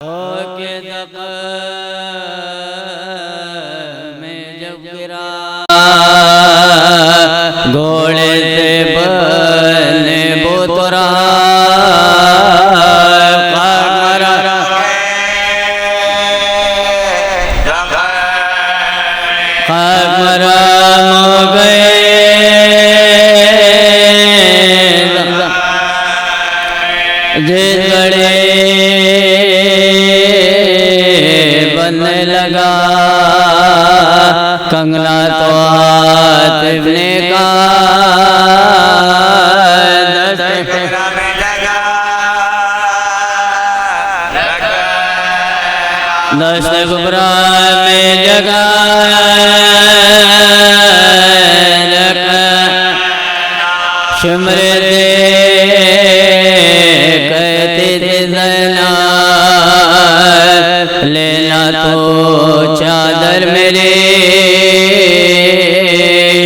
के तक में जब गिरा घोड़े से बने बोतरा मराम हो गए जिसड़े बनने लगा कंगना तो आतिफने का दस्त गुबरा में जगा शिमरे दे कहते थे जना लेना तो चादर मेरे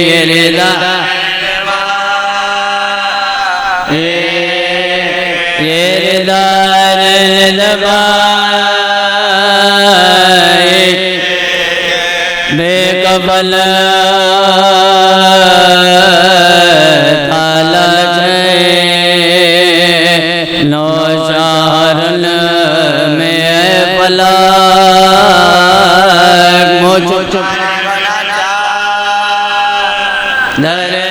ये रिदा दबा बेकबल ताला नौशारन में पला दरे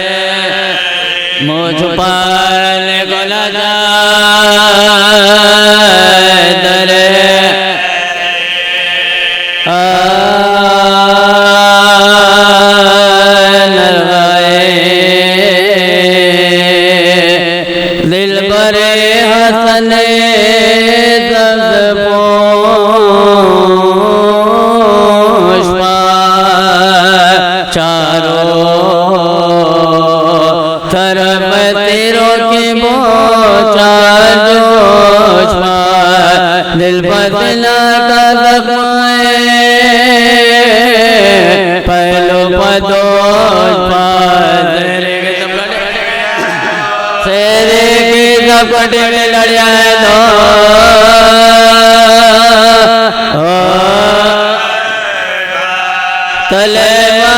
मुझ पाल गोला जा दरे दिल बरे हसने चारों तरफ तेरों के बोचा जोश दिल बदला का लखमाए पहलो पदोश शेरे की झपट में लड़िया दो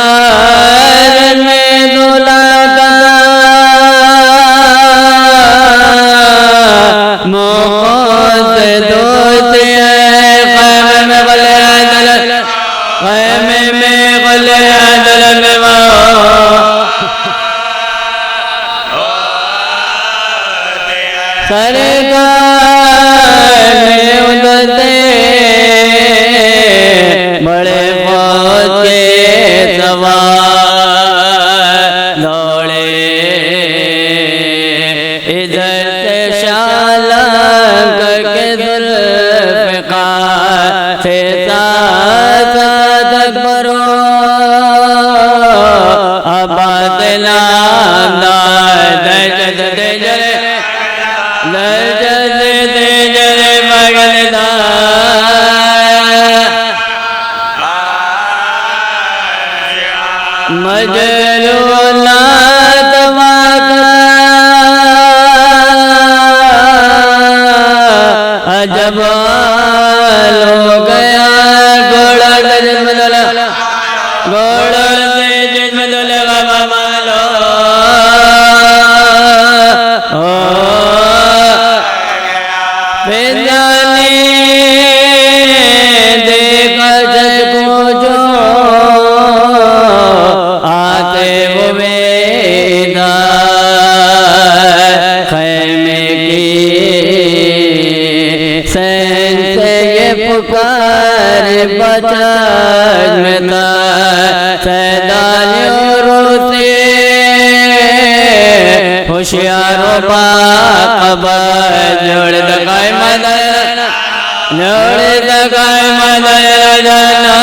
तलवार में दूल्हा मोहब्बत से दोस्ती है क़याम में गले अदल क़याम में गले अदल में सरकार में उदते बड़े फौज के सवार दौड़े इधर से शाला करके जुल्फ़िकार से साथ बरो आबाद नामदार दर्द दे जरे लर्जत दे जरे मगनदा मजलूला तवाका अजब हो गया घोड़ा जिसम दुला घोड़ा से जिसम दुला बाबा मालो बेजानी देखा सबको जो आते वो बेदा खैमे की सैन से ये पुकार बचाज में था सैदालियों से होशियारों बाक़बर जोड़ दगाए मदन जोड़ दगाए मदन जाना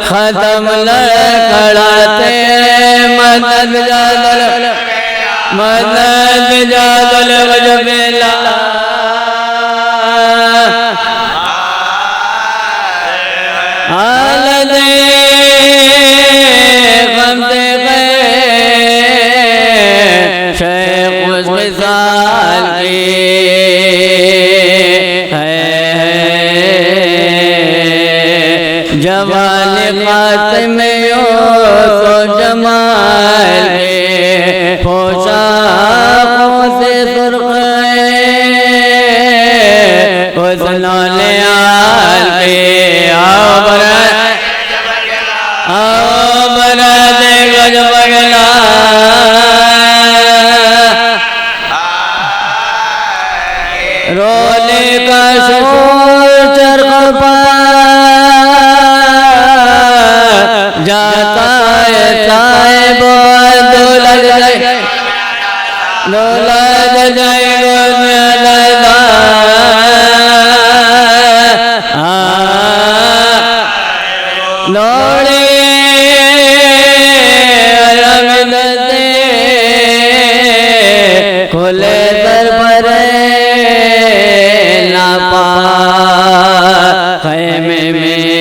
खत्म लड़खड़ाते मदद जादल मदद जादल वजबेला हालत गम से शेख उस मिसाल की है जवान खातिम यूसुफ जमाल के पोशाकों से सुर्ख हुस्न-ए आल के आओ बरात गज बगला रोले का शोर चरख पर जाता है साहिब दुलग जाए लोड़े खुले दर पर ना पा खैमे में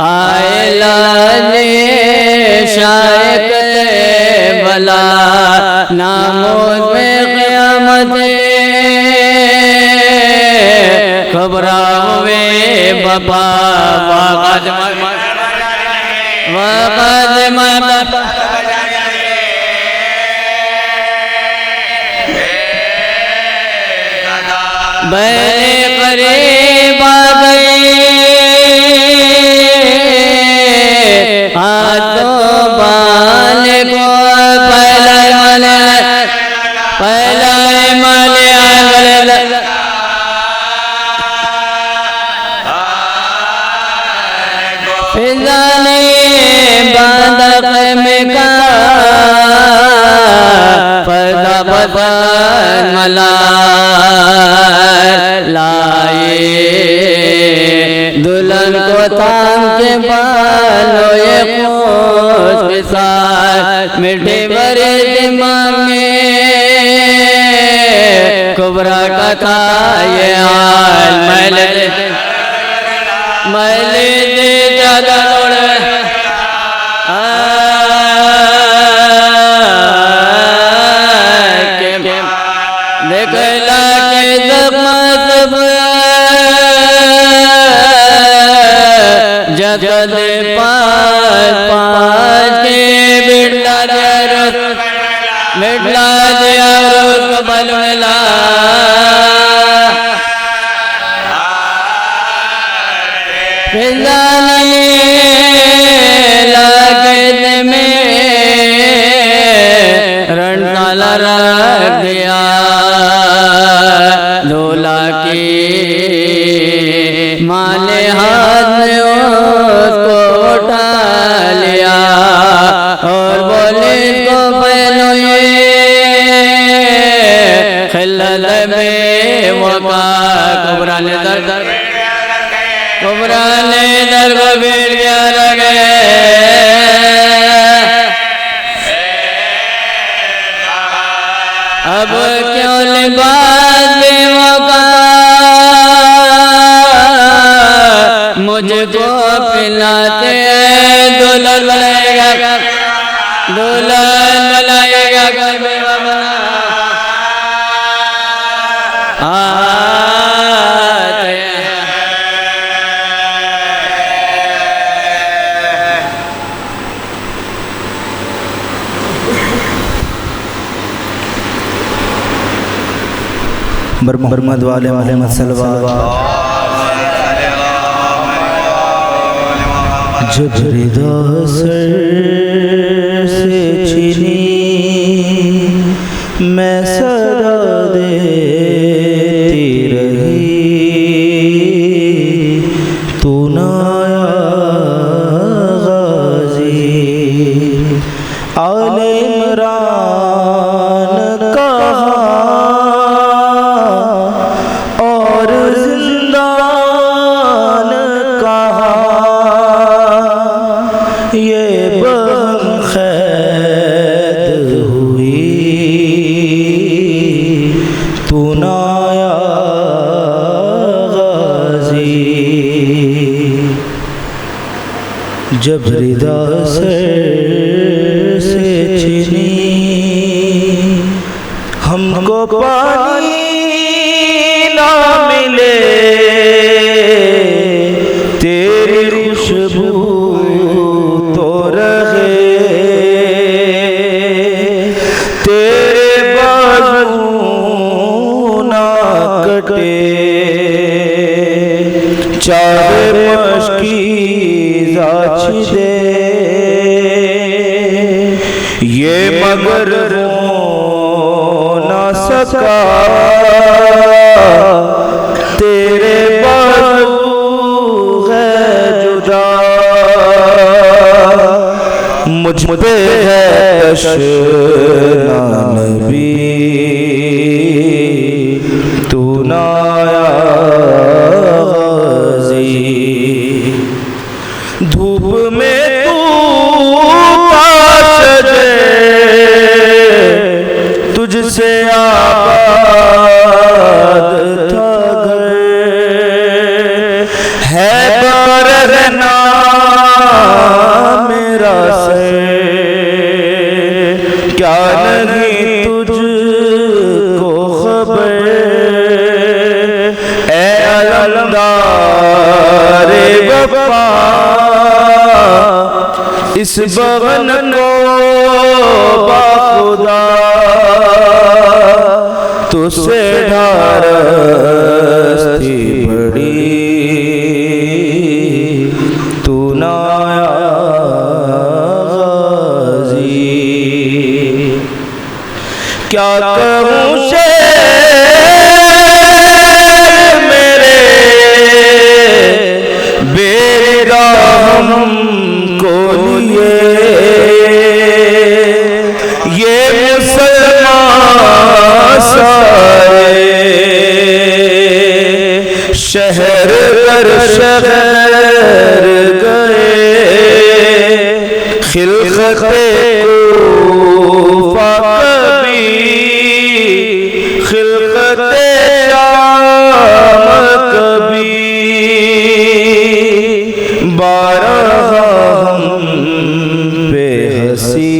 आए लाने शायक भला नामोद में क़यामत घबरावे बाबा वक़द बैले करीब आ गई हाथों बाले को पहला माले आगले फिजा ने बांधा में का पर्दा बदन मला लाए दुल्हन को तान के बालों ये खुश के साथ मिठे भरे दिमाग में कुबरा का था ये हाल मैले दे ज्यादा निकला के जब जगद पास के बिड़ला दिया रोज बल मिला लागत में रणताला रख दिया दूल्हा की माले हाथ में उसको उठा लिया और बोले इसको पहनो ये खिलत में वक़ा कुबरा ने दर को भीड़ गया लगे अब क्यों लिबास बेवफा मुझको पिलाते दुल्हन बनाएगा मोहम्मद वाले मोहम्मद सल्लल्लाहु जब रिदा सर से छिनी मैं सदा देती रही तू ना गाजी आले इमरान कहा और जिंदान कहा ये बख़ैद हुई तू ना गाजी जब रिदा से छिनी हमको पानी ना मिले तेरी खुशबू तो रहे तेरे बाजू ना कटे चाहे मश्की जाची दे ये मगर हो ना सका तेरे बाजू है जुदा मुझ पे है तशना नबी तू ना आया धूप में तू पास दे तुझसे आबाद था घर है रहना मेरा से क्या नहीं तुझको खबर ए अलमदारे वफा इस बगन को बाखुदा तुझसे ढारस्ती बड़ी तू ना आया गाज़ी क्या कहूँ से मेरे बेरहम को लिए ये मुसलमान सारे शहर कर शहर गए खिलखते कूफा कभी खिलखते शाम कभी बारह हम पे हंसी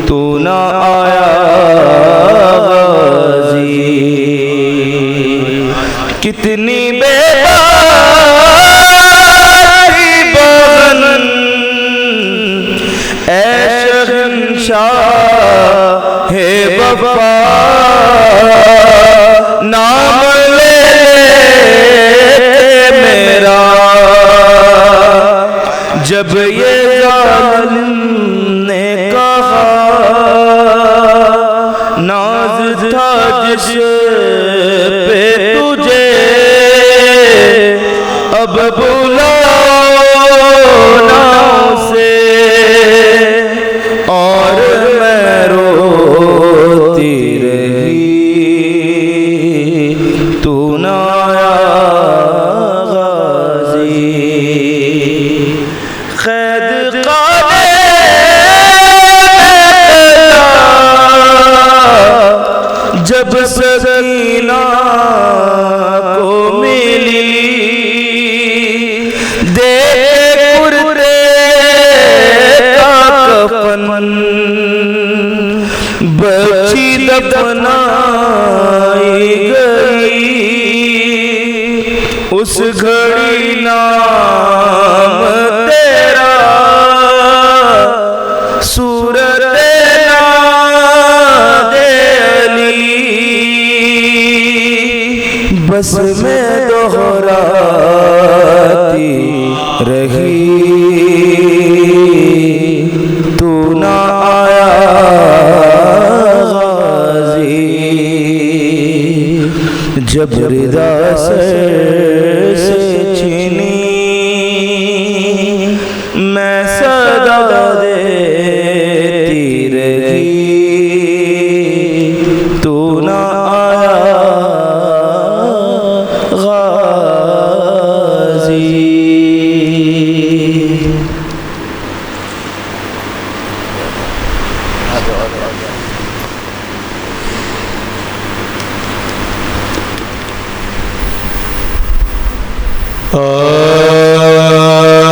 तू ना आया गाज़ी कितनी बेबारी बगन ऐ शहंशाह है वफा नाम ले मेरा जब ये जालिम ने कहा नाज था जिस पे तुझे अब बुलाओ ना उसे और मैं रोती रही तू ना आया गाज़ी क़ैद क़ाले जब सकीना को मिली दे कुर्ते का कफन बची दफनाई गई उस घड़ी नाम तेरा सूरत नादे अली बस में दोहराती रही तू ना आया गाज़ी जब रिदा से छिनी मैं सदा देती रही तू ना आया गाज़ी Oh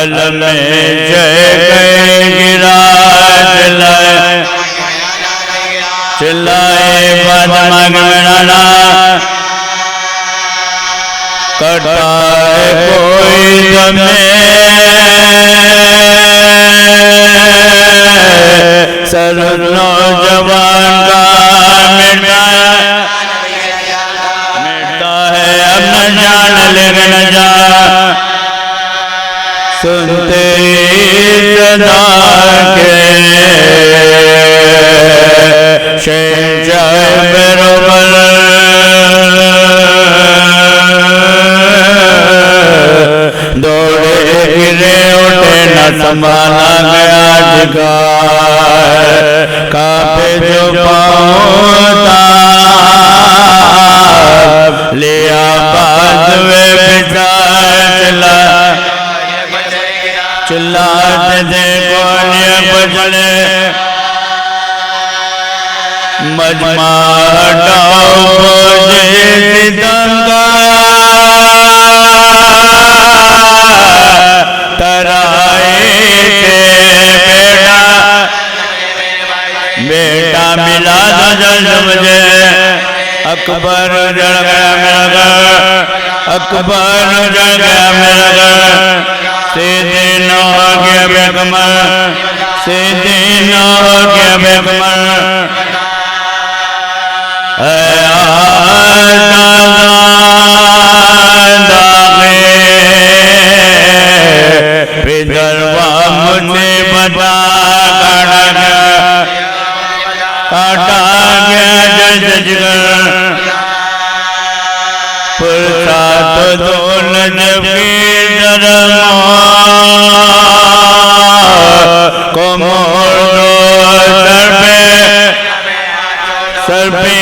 अलम जय गए गिरा चिल्लाए फातिमा के मिलाना कटाए कोई दमे सर नौजवान का मिटा है अब न जान लेकिन जा सुनते सदा के शहंशाह बरोबर दौड़े गिरे उठे न संभाला गया ठिकार कापे जो पाता लिया बाद में बिछा चला चिल्लाते थे गोलियां बजले मजमा हटाओ मुझे सितंगा तराए थे बेटा मिला था जल्द मुझे अकबर जल गया मेरा घर अकबर जल गया मेरा घर सीधे न हो गया बेकमर सीधे न हो गया बेकमर पिदरवा मुझे बता काटा गया जज जिगर पुरसा तो दोल जबकि को मोड़ो सर पे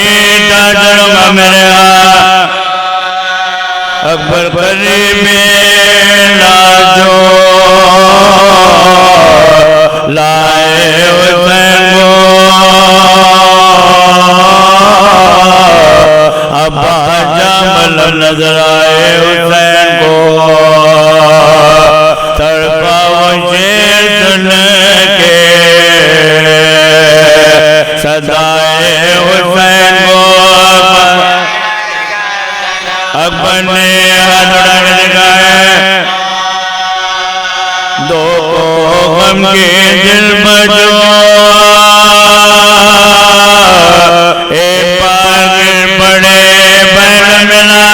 डालूंगा मेरे अकबर करीब लाजो लाए हुसैन को अब्बा जामल नजर आए हुसैन को तड़पा वो शेर सुन के सदाए हुसैन को अकबर ने हाथ उठा के दिखाए दो गम के दिल बजो एक बार गिर पड़े पहले मिला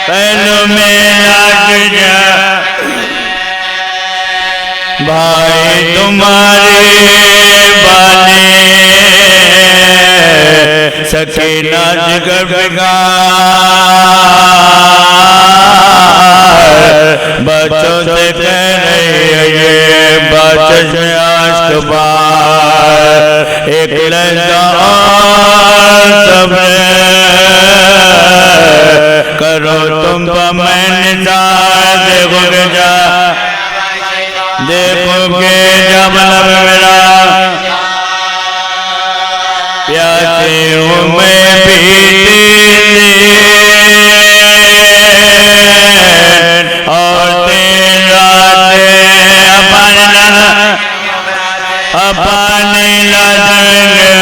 पहलू मेरा जा भाई तुम्हारे बाले सकीना जिगर बेकार बच्चों से कह रही है ये बचश में आश्क बार एक लहजा सब्र करो तुम पर मैं निसार देखोगे जब लब मेरा प्यासे हूँ मैं पीते और तेरा अपने लदेंगे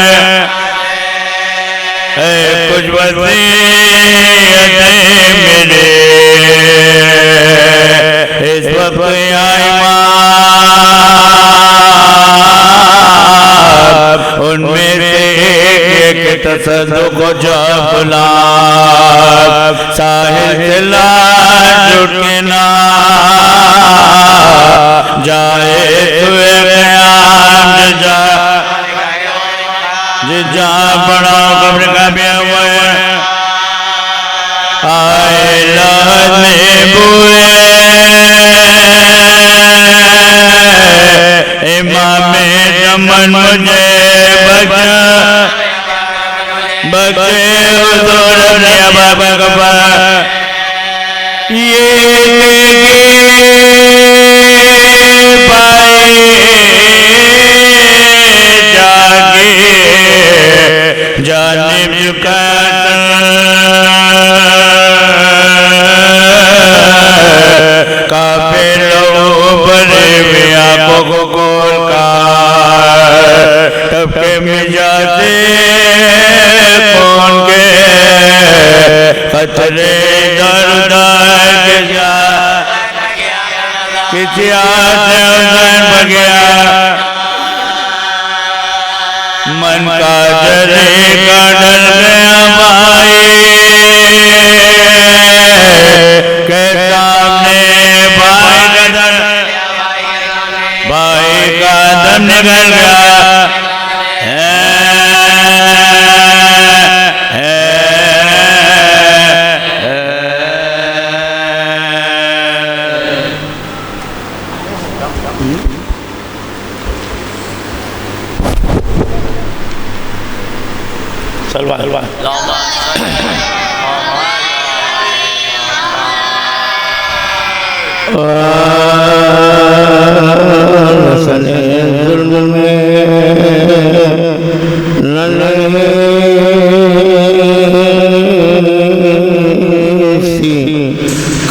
कुछ वसीयतें मेरे इस वक्त आई उनमें से एक तसद्दुक़ को जबला साहिल सिला जुटे ना जाए तुए क़याम जा बड़ा कब्र का भी हुआ आए लहने बुए इमामे जमन मुझे बचे हुज़ूर ने बाबा कबा ये पाए जागे जानिब झुकाता काफिर लोग किसी आते हुसैन पर गया मन का जरे का डर गया भाई के सामने भाई का दम निकल गया सलवा सलवा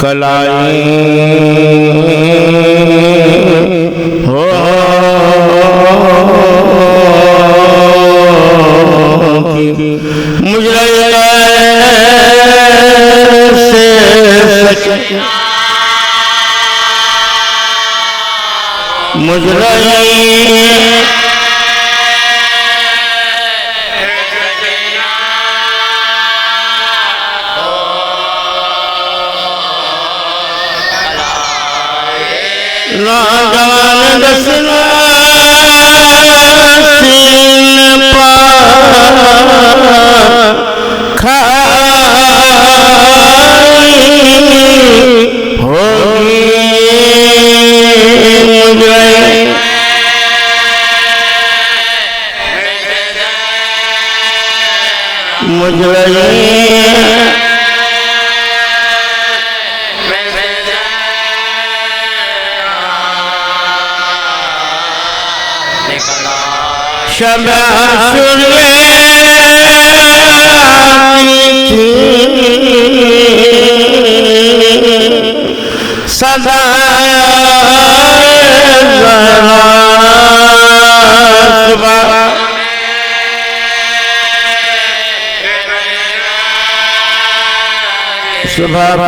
कलाई हो मुझे सदा सुबह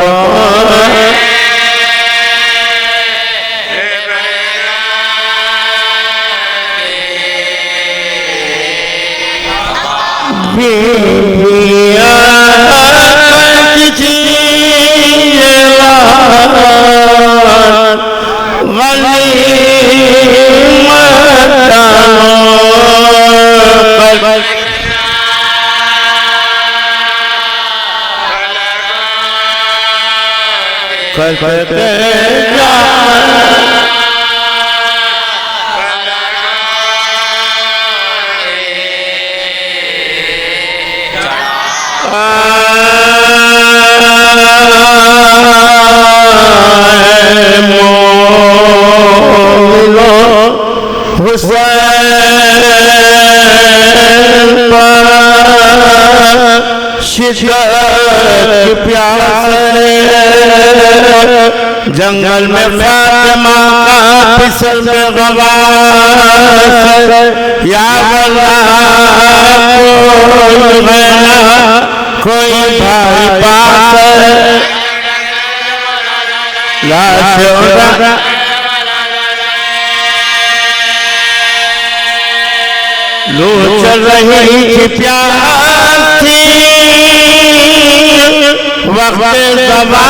जंगल में फातिमा का फिसल में गवा या कोई भाई पास लो चल रही थी प्यास थी वक्त सवा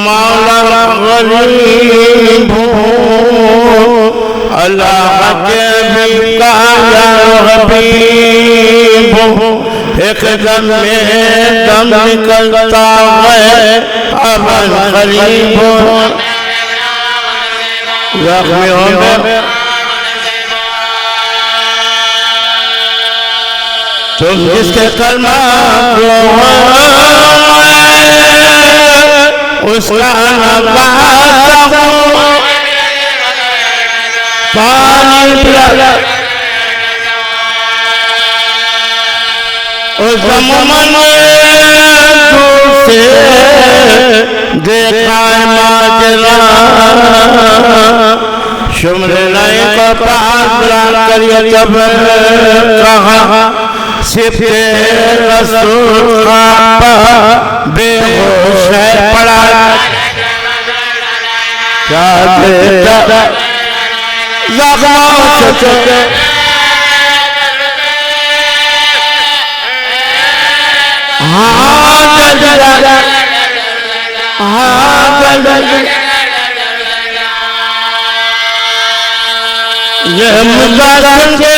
मौला गरीब अल्लाह के एक दम में दम निकलता है अब गरीब जख्मियों में तुम जिसके कलमा उसका पानी पिला उस मन से देखा माजरा शुम्र नहीं को पास करिए तब कहा सिफे रसूल का बेहोश पड़ा क्या देता ज़ख्मों से ये मुजाहिद आ गया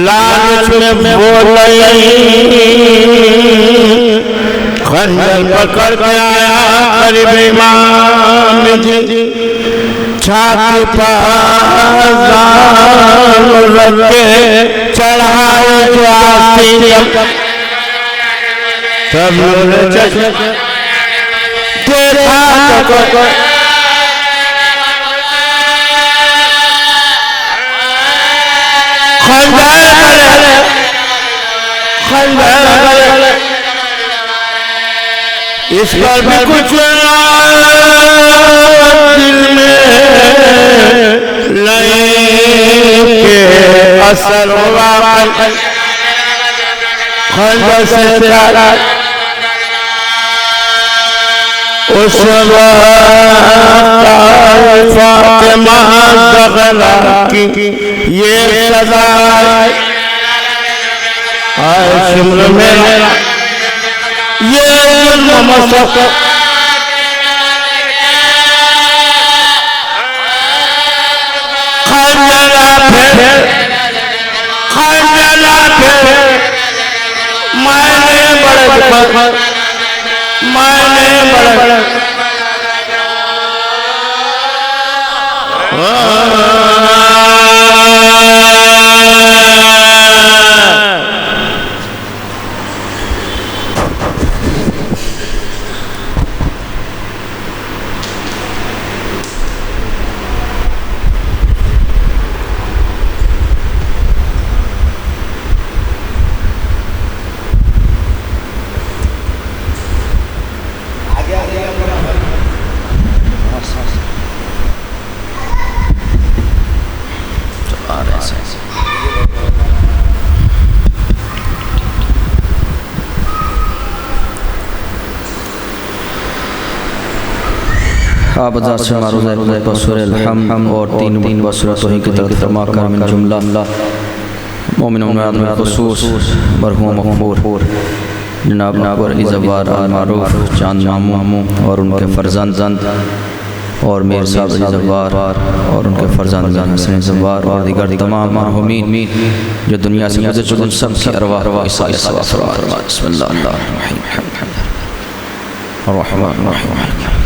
लालच में बोले खंजर पकड़ के आया करीब इमाम जी छाती पर रख के चढ़ाए जो आस्तीन सब लोग देखा तो इस पर भी कुछ दिल में लेके असर हुआ खंजर से चला उस फातिमा ज़हरा की ये सजा शिमर मेरा ये मसक खंजरा फिर मैंने बड़े आप ज़ात से मारूज़ बसुर हम और तीन बसुर तोही की तरफ तमा कर मिन जुमला मोमिन में खुसूस मरहूम मक़बूर जनाब नाबर अली ज़ब्बार अल मारूफ चांद मामू और उनके फ़र्ज़ांद और मेर साहब अली ज़ब्बार और उनके फ़र्ज़ांद हसन ज़ब्बार और दीगर तमाम मरहूमीन जो दुनिया से गुज़र चुके सब की अरवाह बिस्मिल्लाह अर्रहमान अर्रहीम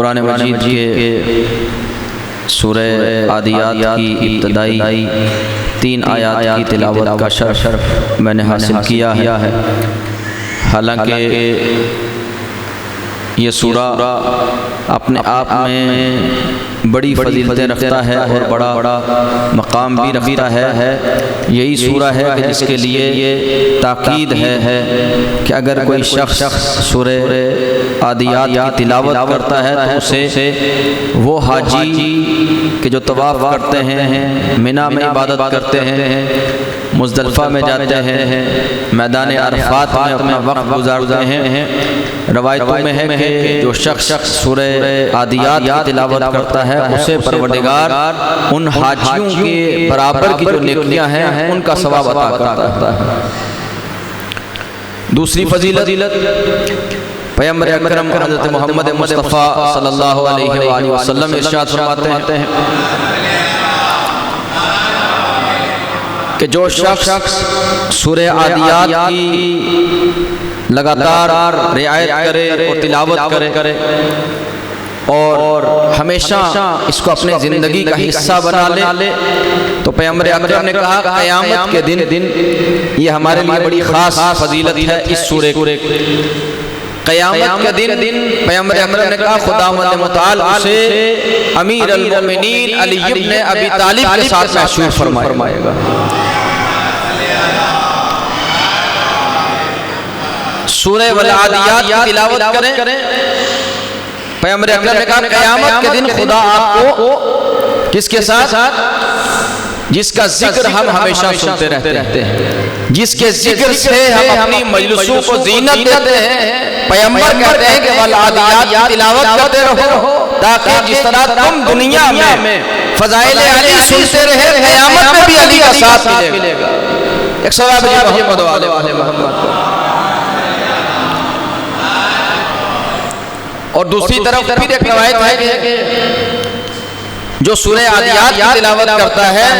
कुरान मजीद के सूरह आदियात की इब्तदाई 3 आयात की तिलावत का शर्फ मैंने हासिल किया है। हालांकि ये सूरा अपने आप में बड़ी फजीलतें रखता है और बड़ा मकाम भी रखता है। यही सूरा है कि जिसके लिए ये ताकीद है कि अगर कोई शख्स सूरह आदियात की तिलावत करता है तो उसे वो हाजी के जो तवाफ़ करते हैं, मिना में इबादत करते हैं, मुज़दलिफ़ा में जाते हैं, मैदान अरफ़ात में अपना वक्त गुजारते हैं, रवायतों में है कि जो शख्स सूरह आदियात की तिलावत करता है उसे परवरदिगार उन हाजियों के बराबर की जो नेकियां हैं उनका सवाब अता करता है। दूसरी फजीलत पैगंबर अकरम हज़रत मोहम्मद मुस्तफ़ा सल्लल्लाहु अलैहि वसल्लम इरशाद फरमाते हैं कि जो शख्स सूरह आदियात की लगातार रियायत करे और तिलावत करे और हमेशा इसको अपने ज़िंदगी का हिस्सा बना ले तो पैगंबर अकरम ने कहा क़यामत के दिन ये हमारे लिए बड़ी ख़ास फजीलत है। इस सूरे को क़यामत के दिन पैगंबर अकरम ने कहा खुदावंद मुतआल उसे अमीर अल मोमिनीन अली इब्न अबी तालिब के साथ महशूर फरमाएगा। सूरह वल आदियात की तिलावत करें। पैगंबर अकरम ने कहा क़यामत के दिन खुदा आपको किसके साथ, जिसका जिक्र हम हमेशा सुनते रहते हैं, जिसके जिक्र से हम अपनी मजलिसों को ज़ीनत देते हैं। पैगंबर कहते हैं कि वल आदियात तिलावत करते रहो ताकि जिस तरह तुम दुनिया में फ़ज़ाइल अली सुनते रहे क़यामत में भी अली का साथ मिलेगा। एक सवाल मोहम्मद। और दूसरी तरफ फिर एक रवायत है कि जो सूरह आदियात की तिलावत करता है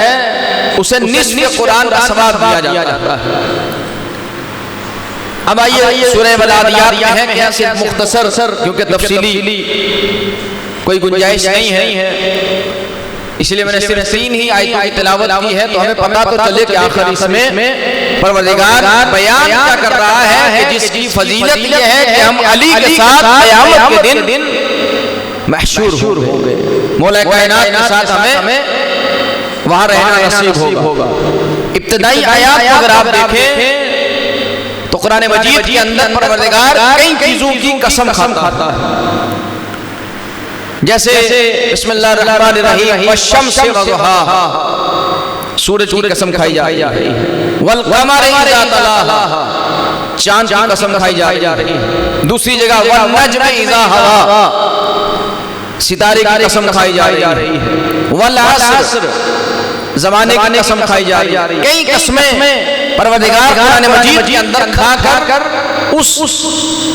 उसे निस्फ़ कुरान का सवाब दिया जाता है। अब आइए सूरह वल आदियात है क्या सिर्फ मुख्तसर, क्योंकि तफसीली कोई गुंजाइश नहीं है, इसलिए मैंने सिर्फ 3 ही आयतों की तिलावत की है। तो हमें पता तो चले कि आखिर इसमें परवरदिगार बयान क्या कर रहा है कि जिसकी फजीलत ये है कि हम अली के साथ क़यामत के दिन महशूर होंगे, मौला कायनात के साथ हमें वहाँ रहना नसीब होगा। इब्तिदाई आयत अगर आप देखें तो कुरान मजीद के अंदर परवरदिगार कई चीज़ों की कसम खाता है, जैसे बिस्मिल्लाहिर्रहमानिर्रहीम वश्शम्सि वज़ुहाहा, सूरज की कसम खाई जा रही है, वल क़मरि इज़ा तलाहा, चांद की कसम खाई जा रही है। दूसरी जगह वल नज्मि इज़ा हवा, सितारे की कसम खाई जा रही है। वल अस्र, ज़माने की कसम खाई जा रही है। कई कस्में परवरदिगार कुरान मजीद के अंदर खा कर उस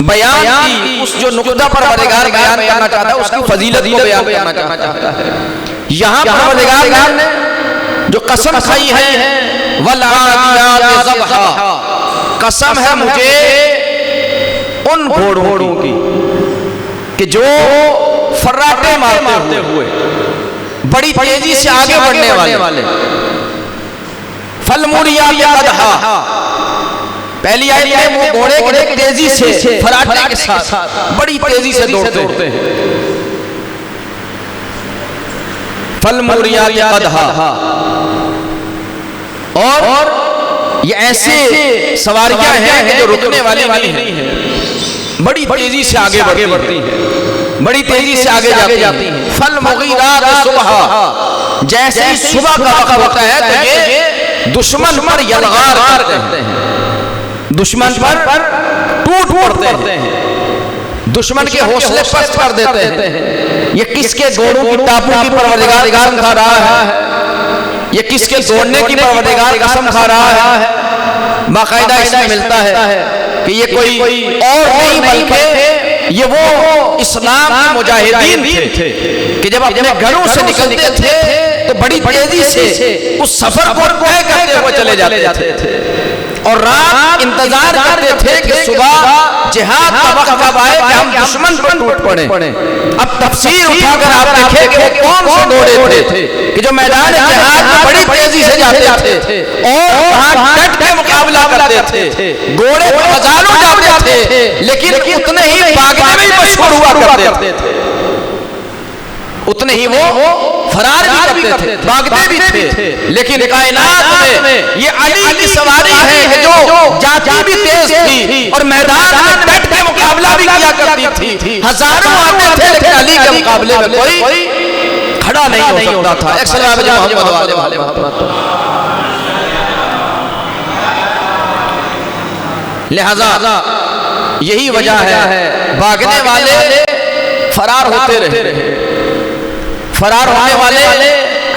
बयान की, उस जो नुक्ता परवरदिगार बयान करना चाहता है उसकी फजीलत को बयान करना चाहता है। यहाँ परवरदिगार ने जो कसम खाई है वल आदियात ज़बहा, कसम है मुझे उन घोड़ों की कि जो फर्राटे मारते हुए बड़ी तेजी से आगे बढ़ने वाले। फलमुरियात क़दहा, पहली आयत में वो घोड़े बड़े तेजी से फर्राटे के साथ बड़ी तेजी से दौड़ते हैं। फलमुरियात क़दहा, और ये ऐसे सवारियां हैं कि जो रुकने वाली नहीं है, बड़ी तेजी से आगे बढ़ती हैं, बड़ी तेजी से आगे जाती हैं। फल मुगीरात सुबह, जैसे ही सुबह का वक्त होता है तो ये दुश्मन पर यलगार करते हैं, दुश्मन पर टूट पड़ते हैं, दुश्मन के हौसले पस्त कर देते हैं। ये किसके घोड़ों की टापों की परवरदिगार कसम खा रहा है, ये किसके दौड़ने की परवरदिगार कसम खा रहा है। बाकायदा इसमें मिलता है कि ये कोई और नहीं बल्कि ये वो इस्लाम के मुजाहिदीन थे कि जब अपने घरों से निकलते थे तो बड़ी तेजी से उस सफर को तय करते हुए चले जाते थे और रात इंतजार करते थे कि सुबह जिहाद का वक्त कब आए कि हम दुश्मन पर टूट पड़े। अब तफसीर उठाकर आप देखें कि वो कौन से घोड़े थे कि जो मैदान जिहाद में बड़ी तेजी से जाते थे और वहां डट के मुकाबला करते थे। घोड़े तो हजारों जाते थे लेकिन उतने ही भागने में ही मशहूर हुआ करते थे, उतने ही वो फरार भी करते थे, भागते भी थे। लेकिन कायनात में ये अली की सवारी है कि जो जाती भी तेज थी और मैदान में डट के मुकाबला भी किया करती थी। हजारों आते थे लेकिन अली के मुकाबले में कोई खड़ा नहीं हो सकता था। एक सलाम मोहम्मद वाले लिहाजा यही वजह है भागने वाले फरार होते रहे, फरार होने वाले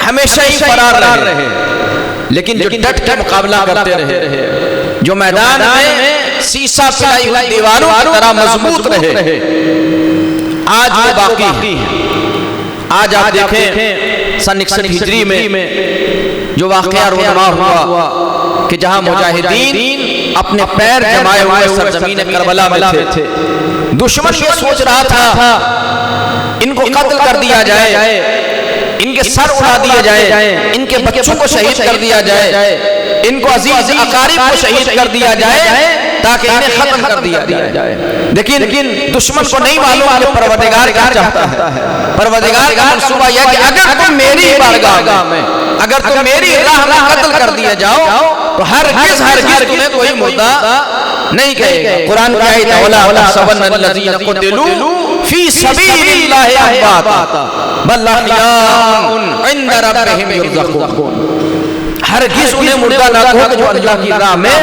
हमेशा ही फरार रहे, लेकिन जो डट के मुकाबला करते रहे, जो मैदान में शीशा पिलाई हुई दीवारों की तरह मजबूत रहे, आज वो बाकी है। आज आप देखें सन 61 हिजरी में जो वाक़या रोनमा हुआ कि जहां मुजाहिदीन अपने पैर जमाए हुए सरजमीन करबला में थे। दुश्मन ये सोच रहा था इनको कत्ल कर दिया जाए, इनके सर उड़ा दिए जाए, इनके बच्चों को शहीद कर दिया जाए, इनको अजीज अकारिब को शहीद कर दिया जाए ताकि इन्हें खत्म कर दिया जाए। लेकिन दुश्मन को नहीं मालूम कि परवरदिगार क्या चाहता है। परवरदिगार का मंसूबा यह कि अगर तुम मेरी बारगाह में, अगर तुम मेरी राह में कत्ल कर दिए जाओ तो हरगिज़ तुम्हें कोई मुद्दा नहीं कहेगा। कुरान की आयत वला सबनल्लज़ीना क़ुतिलू फी सबीलिल्लाहि अम्वाता बल अहयाउन इंद रब्बिहिम युरज़क़ून। हरगिज़ उन्हें मुर्दा ना कहो जो अल्लाह की राह में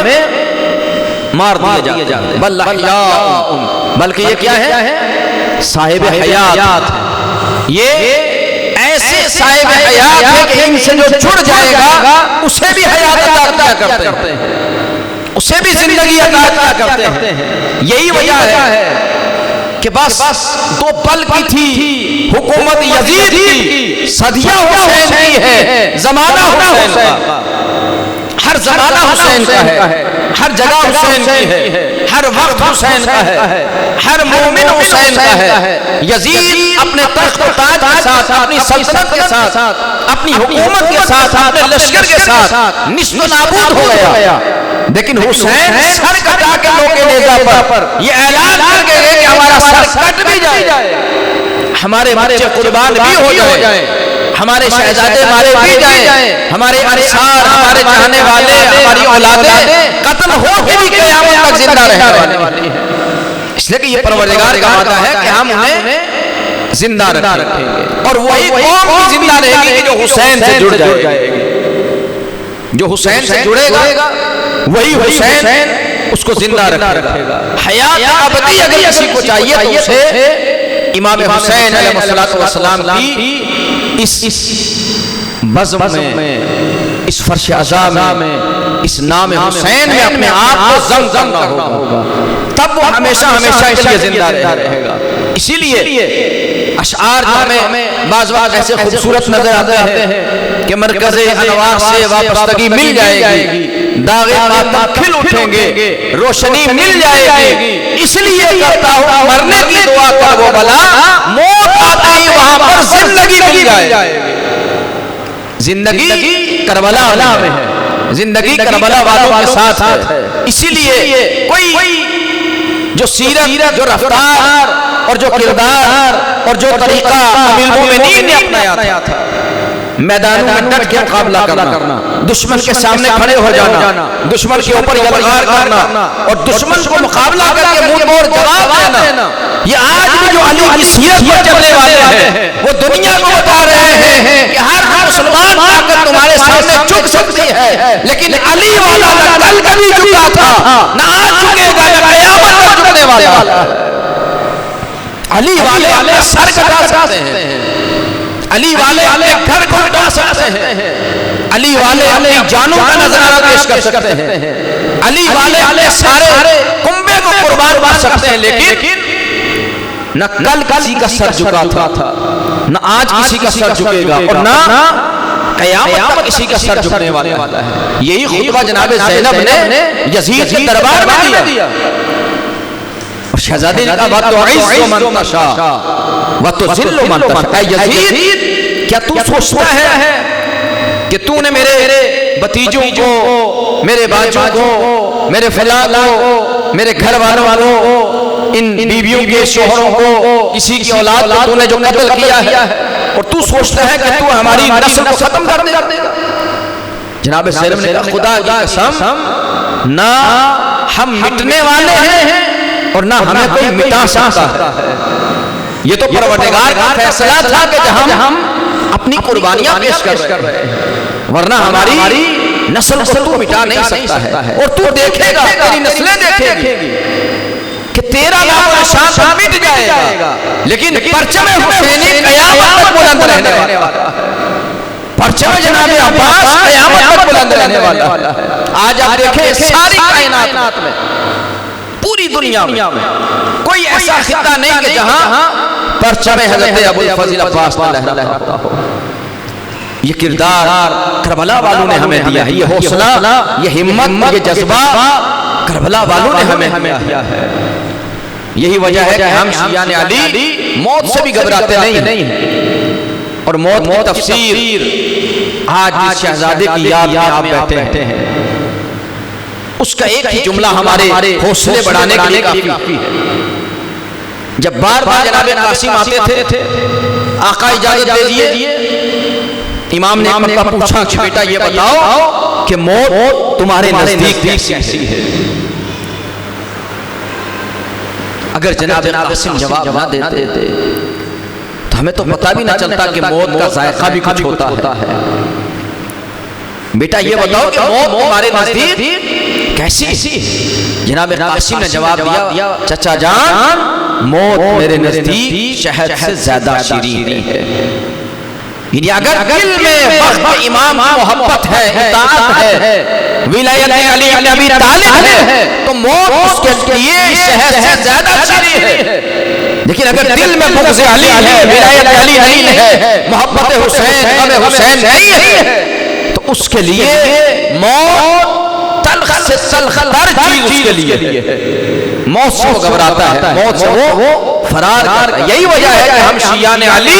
मार दिए जाते, बल अहयाउन, बल्कि ये क्या है? साहिब हयात है। ये ऐसे साहिब हयात है कि इनसे जो जुड़ जाएगा उसे भी हयात अता करते हैं, उसे भी जिंदगी अता करते हैं। यही वजह है कि बस 2 पल की थी हुकूमत यजीद की, सदियां हुसैन की है, जमाना हुसैन का, हर जमाना हुसैन का है, हर जगह हुसैन की है, हर वक्त हुसैन का है, हर मोमिन हुसैन का है। यजीद अपने तख्त ताज के साथ, अपनी सल्तनत के साथ, अपनी हुकूमत के साथ, अपने लश्कर के साथ निस्व नाबूद हो गया। लेकिन हुसैन सर कटा के लोके नेज़ा पर ये ऐलान कर गए कि हमारा सर कट भी जाए, हमारे बच्चे कुर्बान भी हो जाए, हमारे शहजादे मारे भी जाए, हमारे अंसार, हमारे चाहने वाले, हमारी औलादें कत्ल हो के भी क़यामत तक जिंदा रहने वाली है। इसलिए कि ये परवरदिगार का वादा है कि हम उन्हें जिंदा रखेंगे और वही कौम जिंदा रहेगी जो हुसैन से जुड़ जाएगी। जो हुसैन से जुड़ेगा वही हुसैन उसको जिंदा रखेगा। हयात अबदी अगर किसी को चाहिए तो उसे इमाम हुसैन अलैहिस्सलाम की इस बज़्म में, इस फर्श अज़ा में, इस नाम हुसैन में अपने आप को ज़म करना होगा, तब वो हमेशा हमेशा इसलिए जिंदा रहेगा। इसीलिए अशआर हमें बाज़ ऐसे खूबसूरत नजर आते हैं कि मरकज़े अनवार से वाबस्तगी मिल जाएगी, दागे मातम खिल उठेंगे, रोशनी मिल जाएगी। इसलिए करता हूँ मरने की दुआ कर वो भला, मौत आते ही वहां पर जिंदगी मिल जाएगी। जिंदगी करबला में है, जिंदगी करबला वालों के साथ है। इसीलिए कोई जो सीरत, जो रफ्तार और जो किरदार और जो तरीका अमीरुल मोमिनीन ने अपनाया था, मैदानों में डट के मुकाबला करना, दुश्मन के सामने खड़े हो जाना, दुश्मन के ऊपर यलगार करना और दुश्मन को मुकाबला करके मुंह तोड़ जवाब देना, ये आज भी जो अली की सीरत पर चलने वाले हैं वो दुनिया को बता रहे हैं कि हर मुसलमान ताकत तुम्हारे सामने झुक सकती है, लेकिन अली वाला न कल कभी झुका था, न आज झुकेगा, न क़यामत तक झुकने वाला। अली वाले सर कटा सकते हैं, अली वाले घर को उठा सकते हैं, अली वाले जानों का नजराना पेश कर सकते हैं, अली वाले सारे कुंबे को कुर्बान कर सकते हैं। लेकिन न कल किसी का सर झुका था, न आज किसी का सर झुकेगा और न क़यामत तक किसी का सर झुकने वाला है। यही खुतबा जनाब ज़ैनब ने यज़ीद के दरबार में दिया शहजादे ने कहा वतुइज़्ज़ु मन तशा वतुज़िल्लु मन तशा। यज़ीद, क्या तू सोचता है कि तूने मेरे भतीजों को, मेरे बाजों को, मेरे फलां को, मेरे घर वालों को, इन बीवियों के शोहरों को, किसी की औलाद को तूने जो कत्ल किया है, और तू सोचता है कि तू हमारी नस्ल को खत्म कर देगा? जनाब ज़ैनब ने कहा खुदा की कसम, ना हम मिटने वाले हैं और ना हमें कोई मिटा सकता है। ये तो परवरदिगार का फैसला था कि हम अपनी कुर्बानियां पेश कर रहे हैं, वरना हमारी नस्ल को तू मिटा नहीं सकता है। और तू देखेगा, तेरी नस्लें देखेगी कि तेरा नाम निशान मिट जाएगा, लेकिन परचम हुसैनी क़यामत तक बुलंद रहने वाला है। परचम जनाब अब्बास क़यामत तक बुलंद रहने वाला है। आज आप देखें सारी कायनात में, पूरी दुनिया में कोई ऐसा खित्ता नहीं कि जहां परचम हज़रत अबुल फज़ल अब्बास लहराता हो। ये किरदार करबला वालों ने हमें दिया है, ये हौसला, ये हिम्मत, ये जज्बा करबला वालों ने हमें दिया है। यही वजह है कि हम शियाने अली मौत से भी घबराते नहीं हैं। और मौत की तफसीर आज जिस शहजादे की याद में आप बैठे हैं, उसका एक ही जुमला हमारे हौसले बढ़ाने के लिए काफी है। जब बार बार जनाब कासिम आते थे, आका इजाजत दीजिए, इमाम ने एक मरतबा पूछा कि बेटा ये बताओ कि मौत तुम्हारे नजदीक कैसी है? अगर जनाब कासिम जवाब ना देते तो हमें तो पता भी ना चलता कि मौत का जायका भी कुछ होता है। बेटा ये बताओ कि मौत तुम्हारे नजदीक कैसी? जनाब कासिम ने जवाब दिया, चचा जान, मौत मेरे नजदीक शहद से ज्यादा शीरीन है। यानी अगर दिल में वक्त इमाम की मोहब्बत है, इताअत है, विलायत अली इब्न अबी तालिब है, तो मौत उसके लिए शहद से ज्यादा शीरीन है। लेकिन अगर दिल में बुग़्ज़ अली है, विलायत अली नहीं है, मोहब्बत हुसैन, गम हुसैन नहीं है, तो उसके लिए मौत तल्ख से तल्खतर चीज उसके लिए है। मौत से वो घबराता है, मौत से वो फरार करता है। यही वजह है कि हम शियाने अली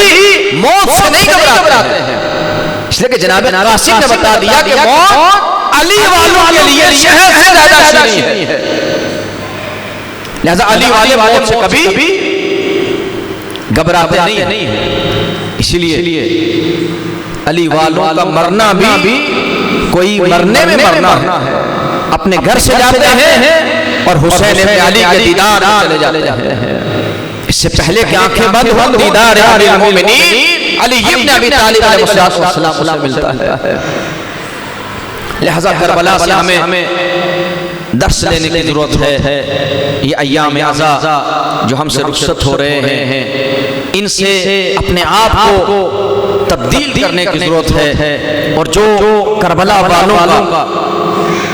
मौत से नहीं घबराते हैं, इसलिए कि जनाब कासिम ने बता दिया कि मौत अली वालों के लिए शहद से ज्यादा शीरीन है। लिहाजा अली वाले मौत से कभी घबराते नहीं है। इसलिए अली वालों का मरना भी कोई मरने में मरना है। अपने घर से जाते हैं और हुसैन इब्न अली के दीदार चले जाते हैं। इससे पहले कि आंखें बंद हो, दीदार अमीरुल मोमिनीन अली इब्न अबी तालिब अलैहिस्सलाम से मिलता है। लिहाजा करबला से हमें दर्स लेने की जरूरत है। ये अय्याम अज़ा जो हमसे रुखसत हो रहे हैं, इनसे अपने आप को तब्दील करने की जरूरत है। और जो करबला वालों का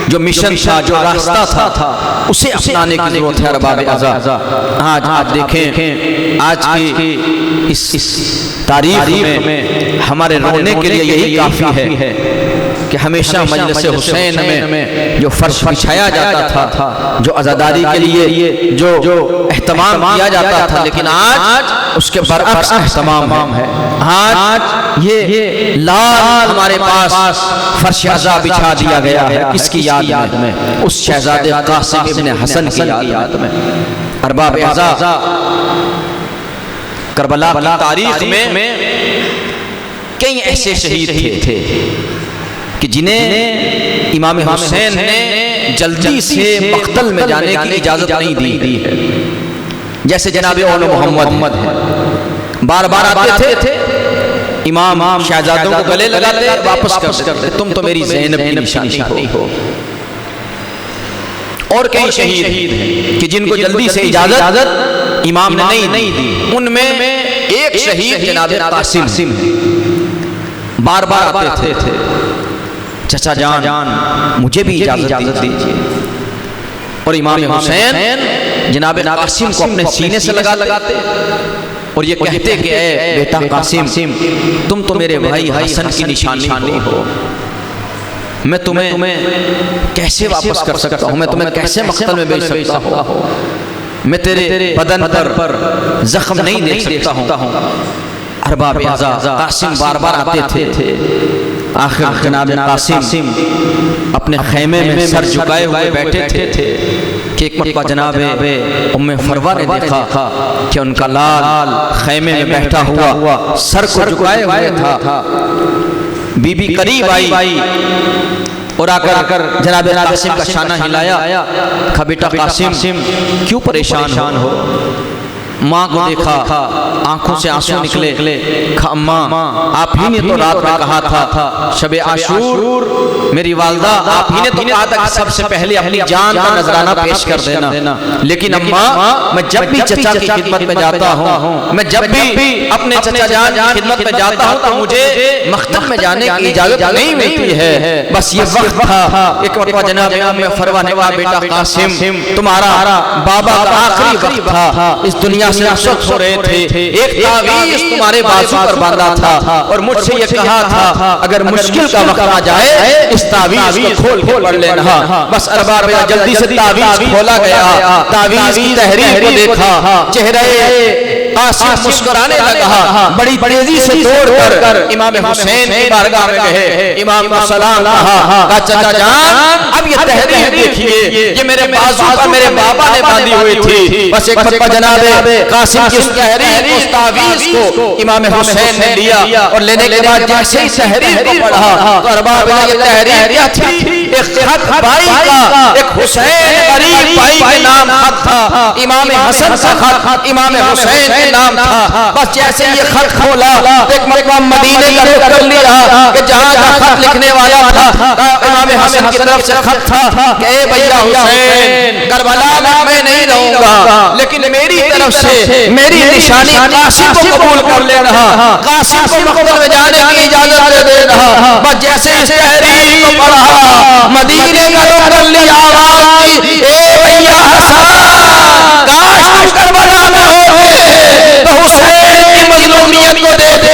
जो मिशन था, जो रास्ता था, उसे अपनाने की जरूरत है। अरबाब अज़ा, आज आप देखें, आज की इस तारीख में हमारे रोने के लिए यही काफ़ी है कि हमेशा मजलिस हुसैन में जो फर्श बिछाया जाता था, जो आज़ादारी के लिए जो एहतमाम किया जाता था, लेकिन आज उसके बरअक्स एहतमाम है। आज ये लाल हमारे पास फर्श अज़ा बिछा दिया गया है। किसकी याद में? उस शहजादे कासिम इब्न हसन की याद में। अरबाब अज़ा, करबला की तारीख में कई ऐसे शहीद थे कि जिन्हें इमाम हुसैन ने जल्दी से मक़तल में जाने की इजाजत नहीं दी है। जैसे जनाब औल मोहम्मद है, बार बार आते थे, इमाम शहजादों को गले लगाते, वापस कर देते, तुम तो मेरी ज़ैनब की निशानी हो। और कई शहीद हैं कि जिनको जल्दी से इजाजत इमाम ने नहीं दी। उनमें एक शहीद जनाब कासिम बार बार आते थे, चचा जान मुझे भी इजाजत दीजिए। और इमाम हुसैन जनाब कासिम को अपने सीने से लगाते और ये कहते कि ए बेटा कासिम, तुम तो मेरे भाई हसन की निशानी हो। मैं तुम्हें कैसे वापस कर सकता हूँ, मैं तुम्हें कैसे मक़तल में भेज सकता हूँ। मैं तेरे बदन पर जख्म नहीं देख सकता हूँ। अरबाब आज़ा कासिम बार बार आते थे। आखिर जनाब कासिम अपने खैमे में सर झुकाए हुए बैठे थे कि एक मरतबा जनाब उम्मे फरवा ने देखा कि उनका लाल खैमे में बैठा हुआ सर को झुकाए हुए था। बीबी करीब आई और आकर जनाब कासिम का शाना हिलाया। कहा बेटा कासिम क्यों परेशान हो? माँ को देखा, आंखों से आंसू निकले। अम्मा आप ही ने तो रात में कहा था शबे आशूर मेरी वालदा आप ही ने तो कहा था कि सबसे पहले अपनी जान का नजराना पेश कर देना। लेकिन अम्मा मैं जब भी चचा की खिदमत में जाता हूँ, मैं जब भी अपने चचा जान की खिदमत में जाता हूँ तो मुझे मख्तम में जाने की इजाजत नहीं मिलती है। बस ये वक्त था एक मरतबा जनाब उम्मे फरवा ने कहा बेटा कासिम तुम्हारा बाबा का आखिरी वक्त था, इस दुनिया से रुखसत हो रहे थे। एक तावीज़ तुम्हारे बाजू पर बांधा था और मुझसे ये कहा था अगर मुश्किल का वक्त आ जाए इस तावीज़ को खोल के पढ़ लेना। बस अरबाब जल्दी से तावीज़ खोला गया। तावीज़ की तहरीर को देखा, चेहरे कासिम मुस्कुराने लगा। बड़ी तेजी से तोड़कर इमाम हुसैन की बारगाह में गए। इमाम को सलाम कहा चाचा जान अब ये तहरीर देखिए, ये मेरे बाजू पर मेरे बाबा ने बांधी हुई थी। बस एक मरतबा जनाब कासिम की उस तहरीर उस तावीज़ को इमाम हुसैन ने लिया और लेने के बाद जैसे ही तहरीर को पढ़ा तो अरबाब ये तहरीर क्या थी? एक खत भाई का, एक हुसैन गरीब भाई के नाम खत था। इमाम हसन का खत इमाम हुसैन के नाम था। बस जैसे ये खत खोला एक मरतबा मदीने का रुख कर लिया कि जहां जहां खत लिखने वाला था इमाम हसन की तरफ से खत था कि ए भैया हुसैन करबला में मैं नहीं रहूंगा, लेकिन मेरी तरफ से मेरी निशानी कासिम को कबूल कर ले रहा, कासिम को मकबल में जाने की इजाजत दे रहा। बस जैसे इस तहरीर को पढ़ा मदीने का रुख कर लिया, आवाज की ए भैया हसन काश तुम करबला में होते तो हुसैन की मजलूमियत को देते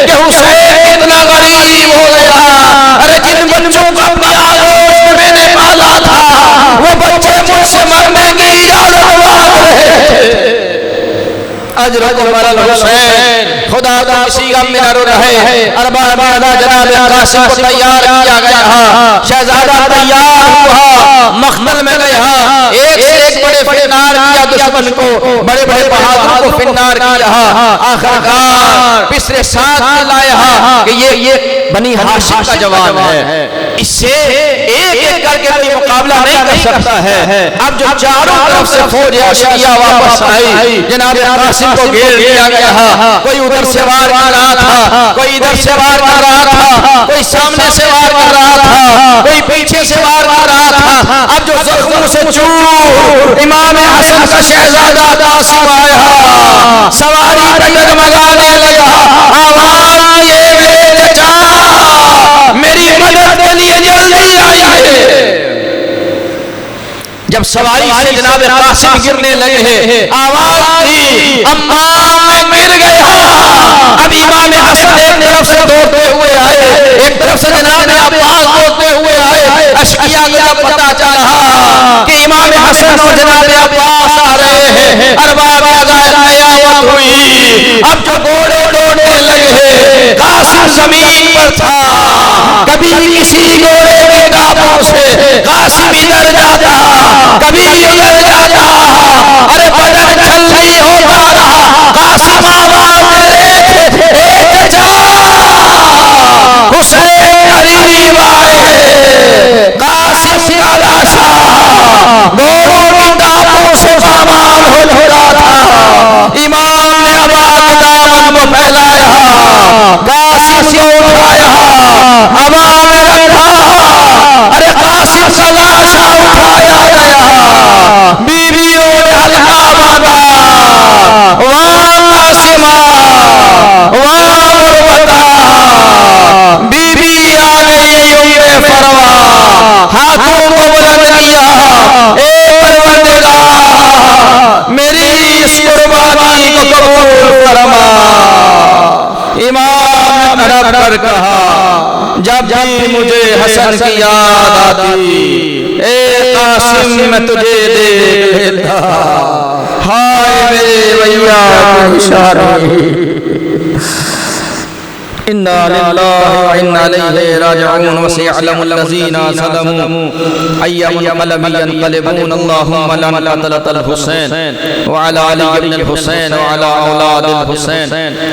कि हुसैन कितना गरीब हो गया। अरे जिन बच्चों को अपनी आगोश में मैंने पाला था वो बच्चे मुझसे मरने की इजाजत मांग रहे थे। हुसैन खुदा तो किसी गम में न रहे। अरबाब जनाब कासिम को तैयार किया गया, शहजादा तैयार हुआ, मखमल में गया, एक से एक बड़े फिन्नार किया दुश्मन को, बड़े बड़े बहादुरों को फिन्नार किया। आखिरकार पिछले साथ लाया कि ये बनी हाशिम का जवान है, इससे एक एक करके कोई मुकाबला नहीं कर सकता है। अब जो चारों तरफ से फौज अशकिया वापस आई, जनाब कासिम को घेर लिया गया। कोई उधर से वार कर रहा था, कोई इधर से वार कर रहा था, कोई सामने से वार कर रहा था, कोई पीछे से वार कर रहा था। अब जो जख्मों से चूर इमाम हसन का शहजादा कासिम आया, सवारी पे डगमगाने लगा, आवाज ये मेरे चचा मेरी मदद के लिए जल्दी आइए। जब सवारी से जनाब कासिम गिरने लगे हैं, आवाज थी अम्मा मैं गिर गया। अब इमाम हसन एक तरफ से दौड़ते हुए आए, एक तरफ से जनाब अब्बास दौड़ते हुए आए। अशकिया को जब पता चला कि इमाम हसन और जनाब अब्बास आ रहे हैं, अरबाब कयामत हुई। अब जो घोड़े दौड़ने लगे, कासिम जमीन पर था। कभी किसी घोड़े के काबू से कासिम इधर जाता, कभी उधर जाता। अरे बदन छलनी होता रहा, कासिम आवाज दे रहे थे चचा हुसैन करीब आए। कासिम का लाशा घोड़ों के काबू से सामान हो रहा था। इमाम ने आवाज दामन को फैलाया, कासिम को उठाया, हवा में रखा। अरे कासिम का लाशा उठाया गया, बीवियों ने हल्का बांधा, वाह कासिमा वाह मुर्वता। बीवी आ गई उम्मे फरवा, हाथों को बुलंद किया, ए परवरदिगार मेरी इस कुर्बानी को कबूल फरमा। इमाम ने तड़प कर कहा जब भी मुझे हसन की याद आती, ए कासिम मैं तुझे देख लेता। मैया की निशानी। इन्ना लिल्लाहि व इन्ना इलैहि राजिऊन व सयअलमुल लज़ीना ज़लमू अय्युल क़लबि यनक़लिबून अल्लाहुम्मा लन क़तलतल हुसैन व अला अली इब्न हुसैन व अला औलादिल हुसैन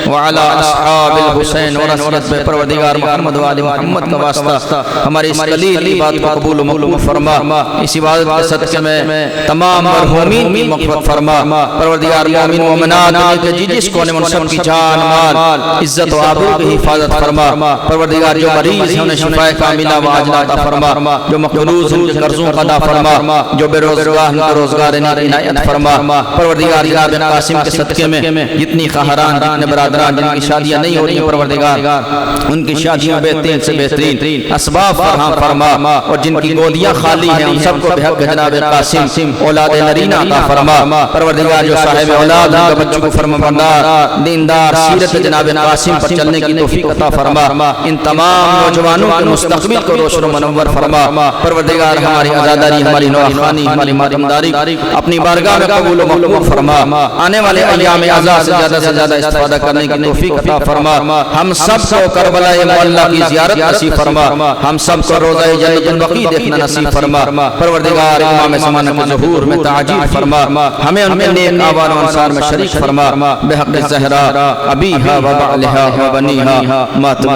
व अला अस्हाबिल हुसैन। और रसूलत पे परवरदिगार मोहम्मद व आले मोहम्मद का वास्ता हमारी इस कलील इबादत को कबूल व मकबूल फरमा। इस इबादत के सदक़े में तमाम मरहूमीन की मग़फ़िरत फरमा। परवरदिगार मोमिन मोमिनात के जिस कोने में सब की जान माल इज्जत व आबरू की हिफाजत फरमा। परवरदिगार जो मरीज हैं उन्हें शिफाए कामिला व आजिला अता फरमा। जो मक़रूज़ हैं उनके कर्ज़ों को अदा फरमा। जो बेरोज़गार हैं उनको रोज़गार इनायत फरमा। परवरदिगार जनाब कासिम के सदक़े में जितनी ख़हरान जितने बरादरान जिनकी शादियाँ नहीं हो रही हैं परवरदिगार उनकी शादियाँ बेहतरीन से बेहतरीन असबाब फराहम फरमा। और जिनकी गोदियाँ खाली हैं उन सबको बेहक जनाब कासिम औलाद नरीना अता फरमा। परवरदिगार जो साहिब औलाद हैं बच्चों को फरमाबरदार दीनदार सीरत जनाब कासिम पर चलने की तौफीक अता फरमा। इन तमाम नौजवानों के मुस्तक़बिल को रोशन मुनव्वर फरमा। परवरदिगार हमारी आज़ादारी हमारी नौखानी हमारी मातमदारी अपनी बारगाह में कबूल व मक़बूल फरमा। आने वाले अय्याम आज़ाद से ज़्यादा इस्तेफ़ादा करने की तौफीक अता फरमा। हम सब को करबला मुअल्ला की ज़ियारत नसीब फरमा। हम सब को रोज़ा जन्नतुल बक़ी देखना नसीब फरमा। परवरदिगार इमाम ज़माना के ज़ुहूर में ताजील फरमा। हमें उनके नेक आवान व अंसार में शरीक फरमा। बिहक़्क़ि ज़हरा अबीहा व बालिहा व बनीहा मातम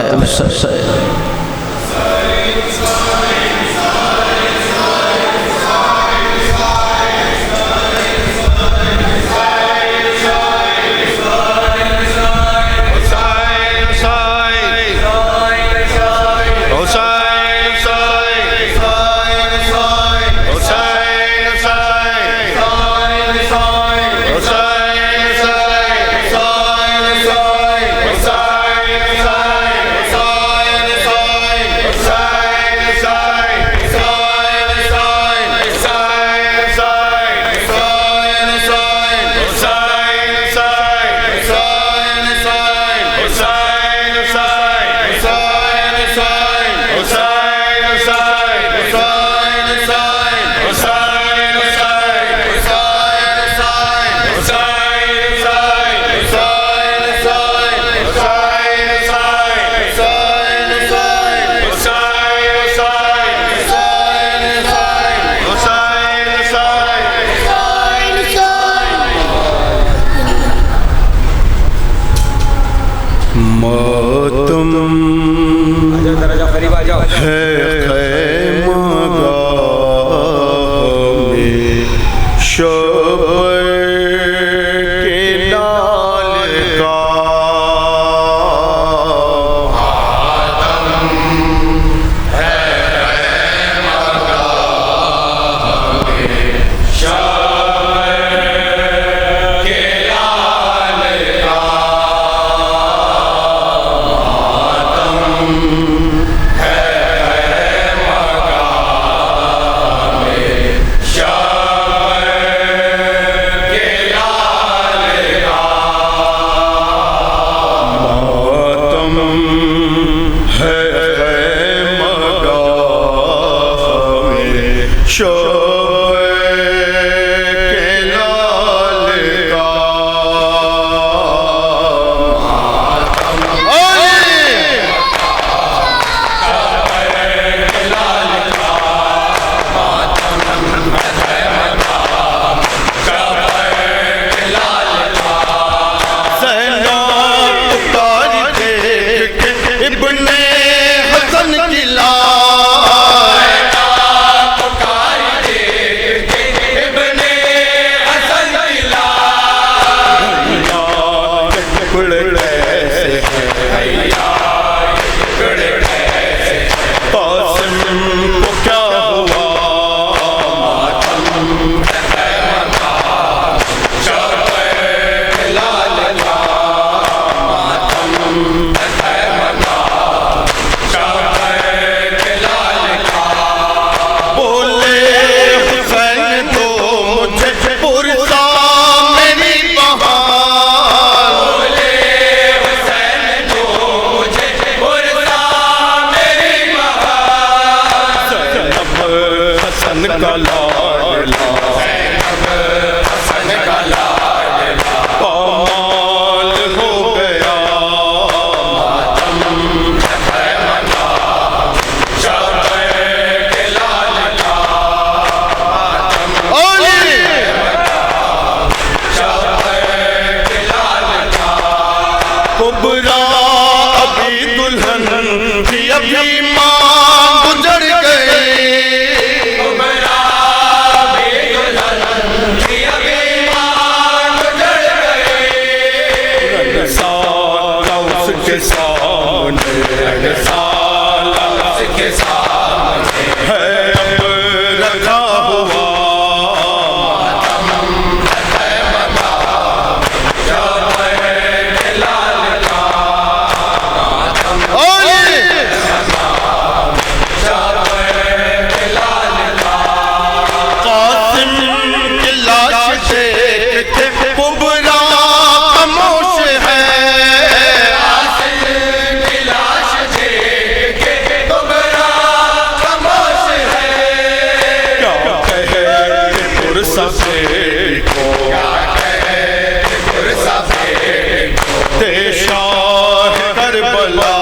शाह करबला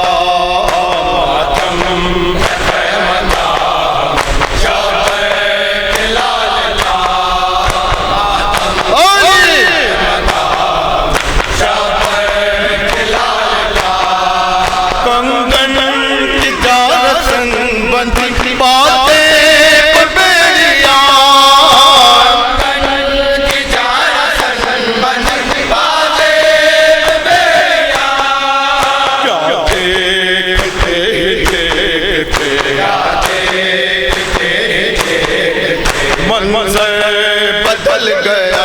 कंगन की जारसन बंधी बातें बदल गया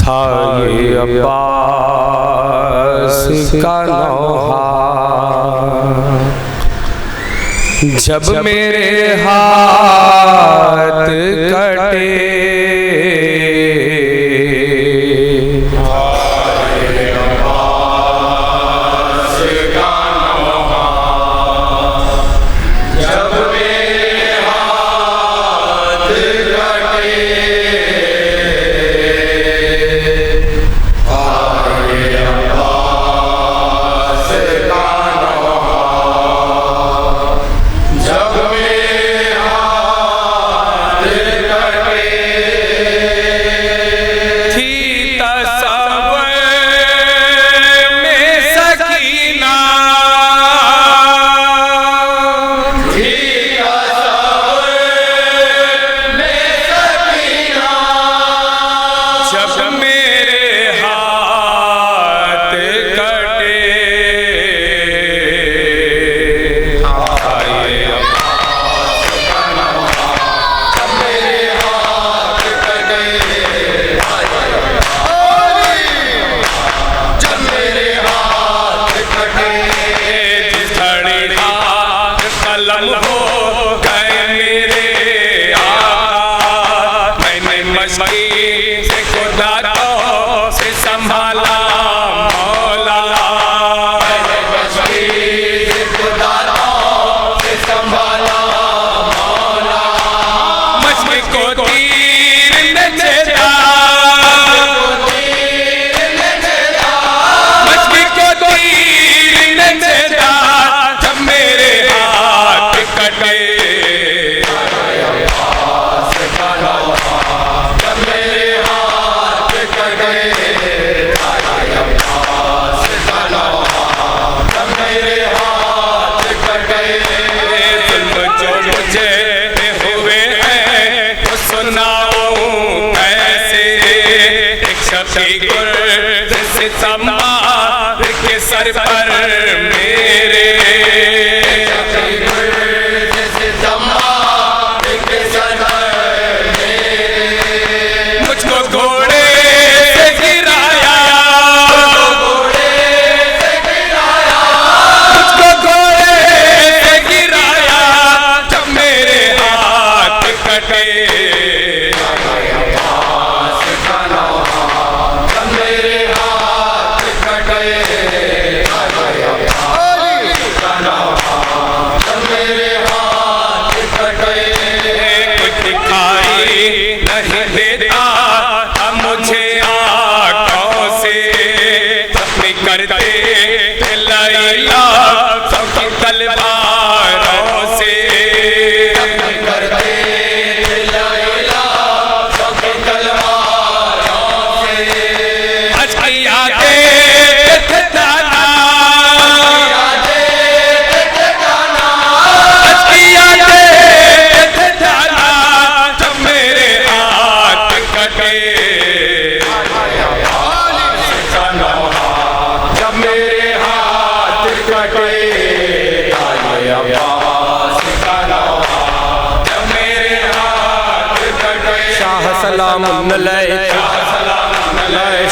था ये अब्बास का नौहा जब मेरे हाथ कटे सर पर मेरे मुझको घोड़े से गिराया, मुझको घोड़े से गिराया जब मेरे हाथ कटे।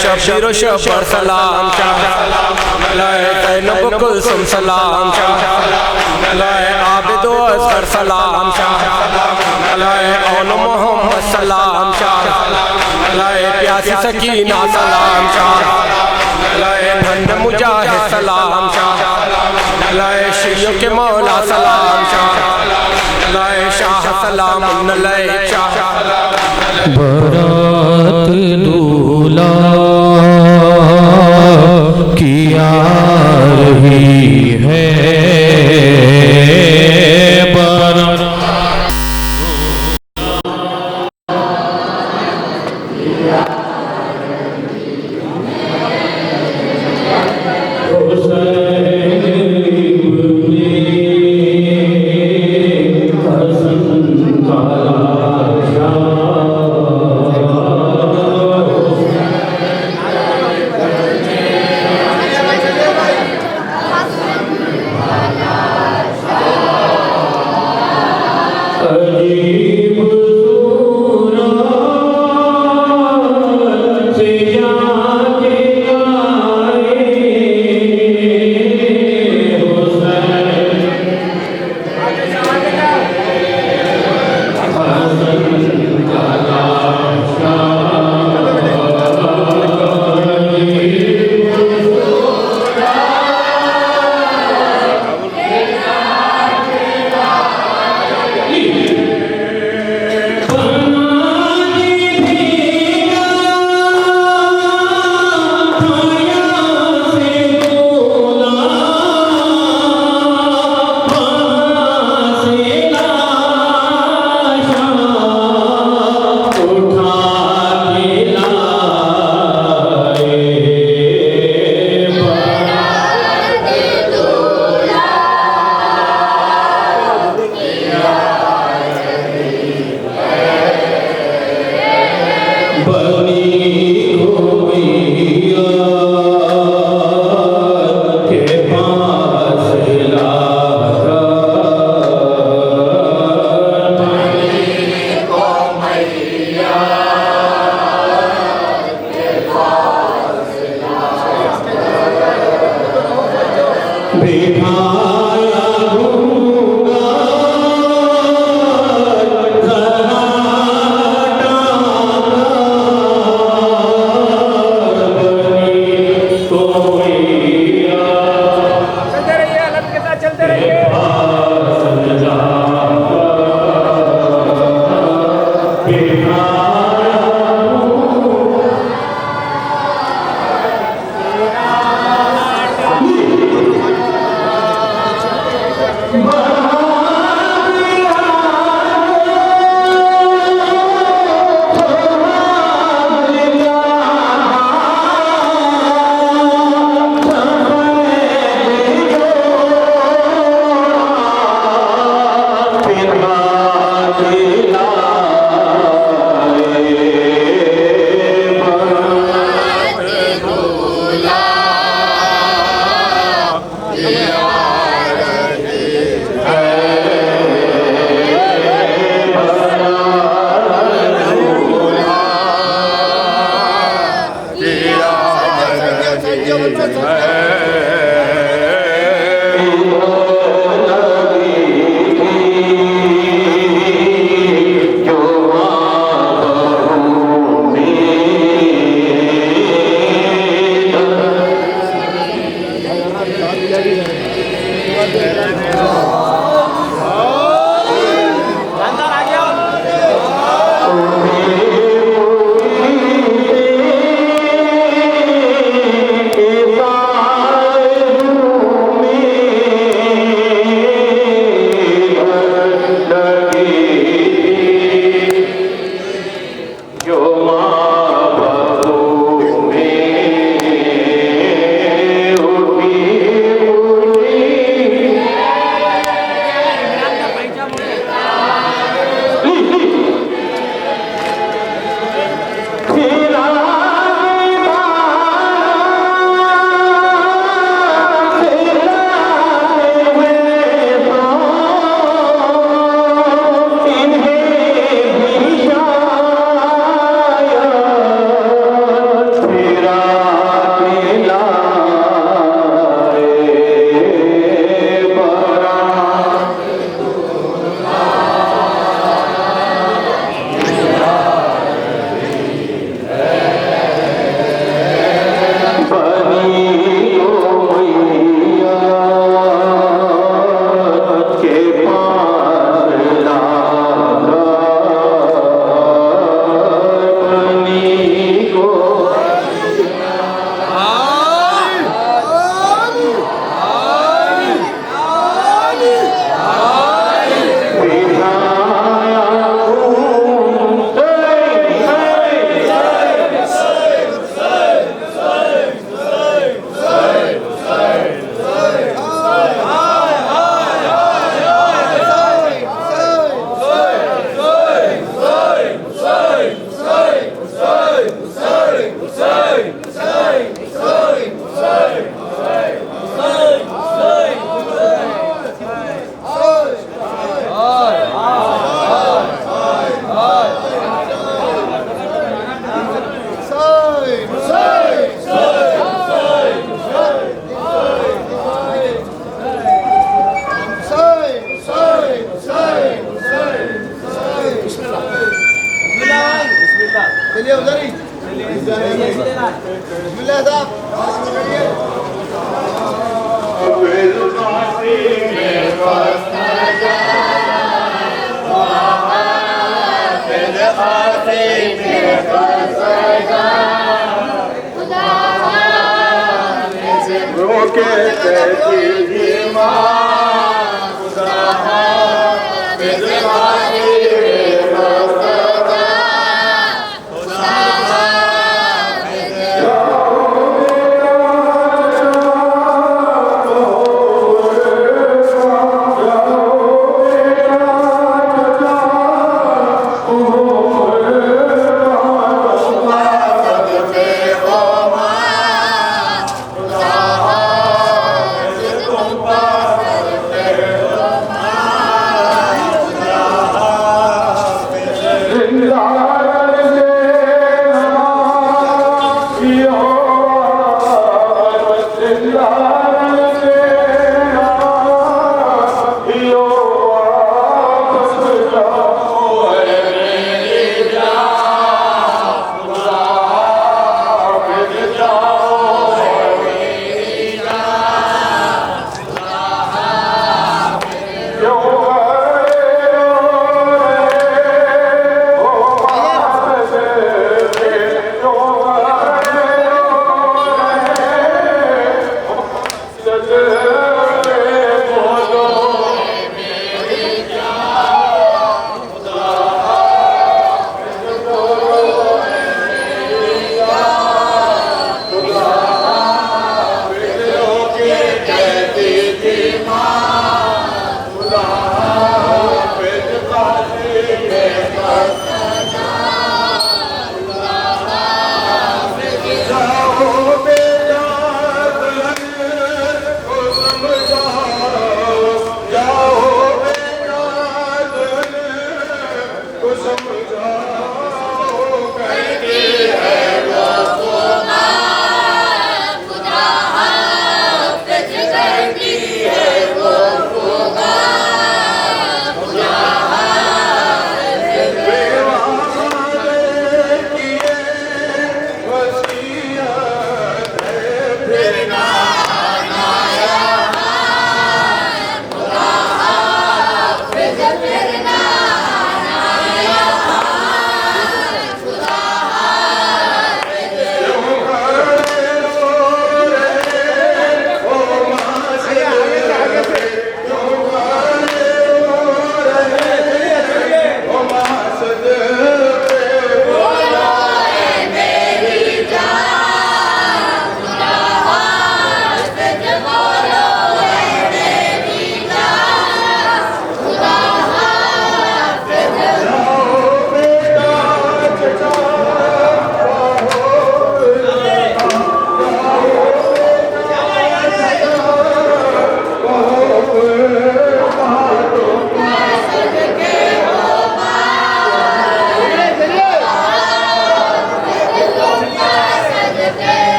शबीर शबर सलाम ज़ैनब कुलसुम सलाम आबिदो असगर सलाम औन मोहम्मद सलाम प्यासी सकीना सलाम नंद मुजाहिद सलाम कुरैशियों के मौला सलाम शाह लय शाह सलाम न लय शाह बरात दूल्हा की आ रही है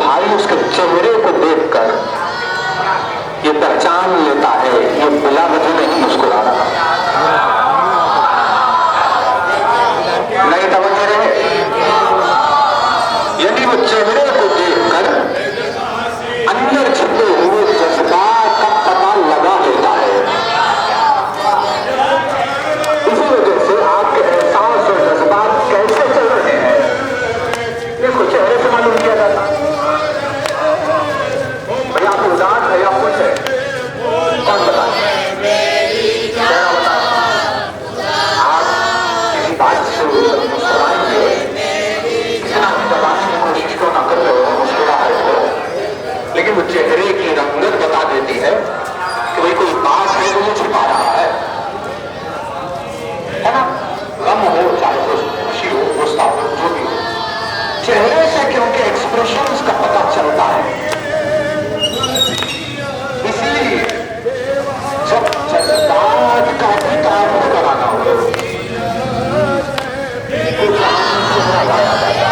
भाई उसके चेहरे को देखकर यहाँ पे उदास है या खुश है? कौन बताए? चेहरा बताए। आप किसी बात से मुस्कुराएंगे, इतना दबाने की कोशिश तो ना कर रहे हो, मुस्कुराहट हो, लेकिन वो चेहरे की रंगत बता देती है कि भाई कोई बात है तो वो छुपा रहा है ना? गम हो चाहे खुशी हो, गुस्सा हो, जो भी हो, चेहरे से क्योंकि एक्सप्रेशंस का पता चलता है। इसलिए जब जज्बात का अधिकार कराना हो तो जान से लगाया जाता है।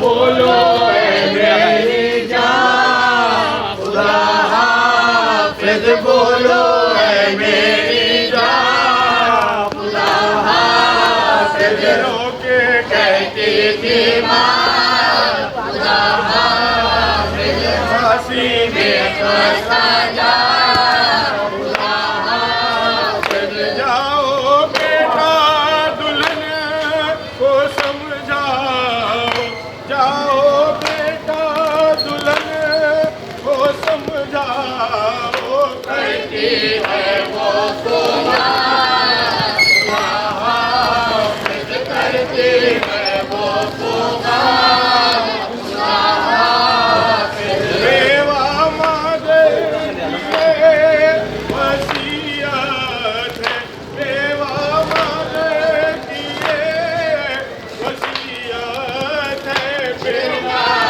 बोलो मेरी जान खुदा हाफिज बोलो मेरी जान खुदा हाफिज रोके कहती थी माँ खुदा हाफिज फांसी में फंसा जा खुदा हाफिज जाओ बेटा दुल्हन को समझाओ जाओ बेटा दुल्हन को समझाओ कहती है वो सुना करती है वो सुना बेवा मांगे किए वसीयत है बेवा मांगे किए वसीयत है बिना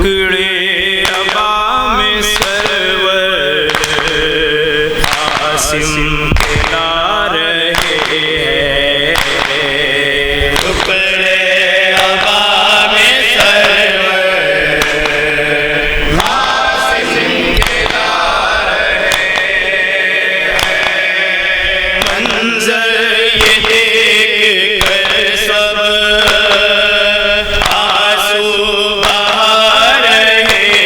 टुकड़े अबा में सरवर हासिम खिला रहे हैं। टुकड़े अबा में सरवर हासिम खिला रहे हैं। मंजर ये देख कर सब आंसू बहा रहे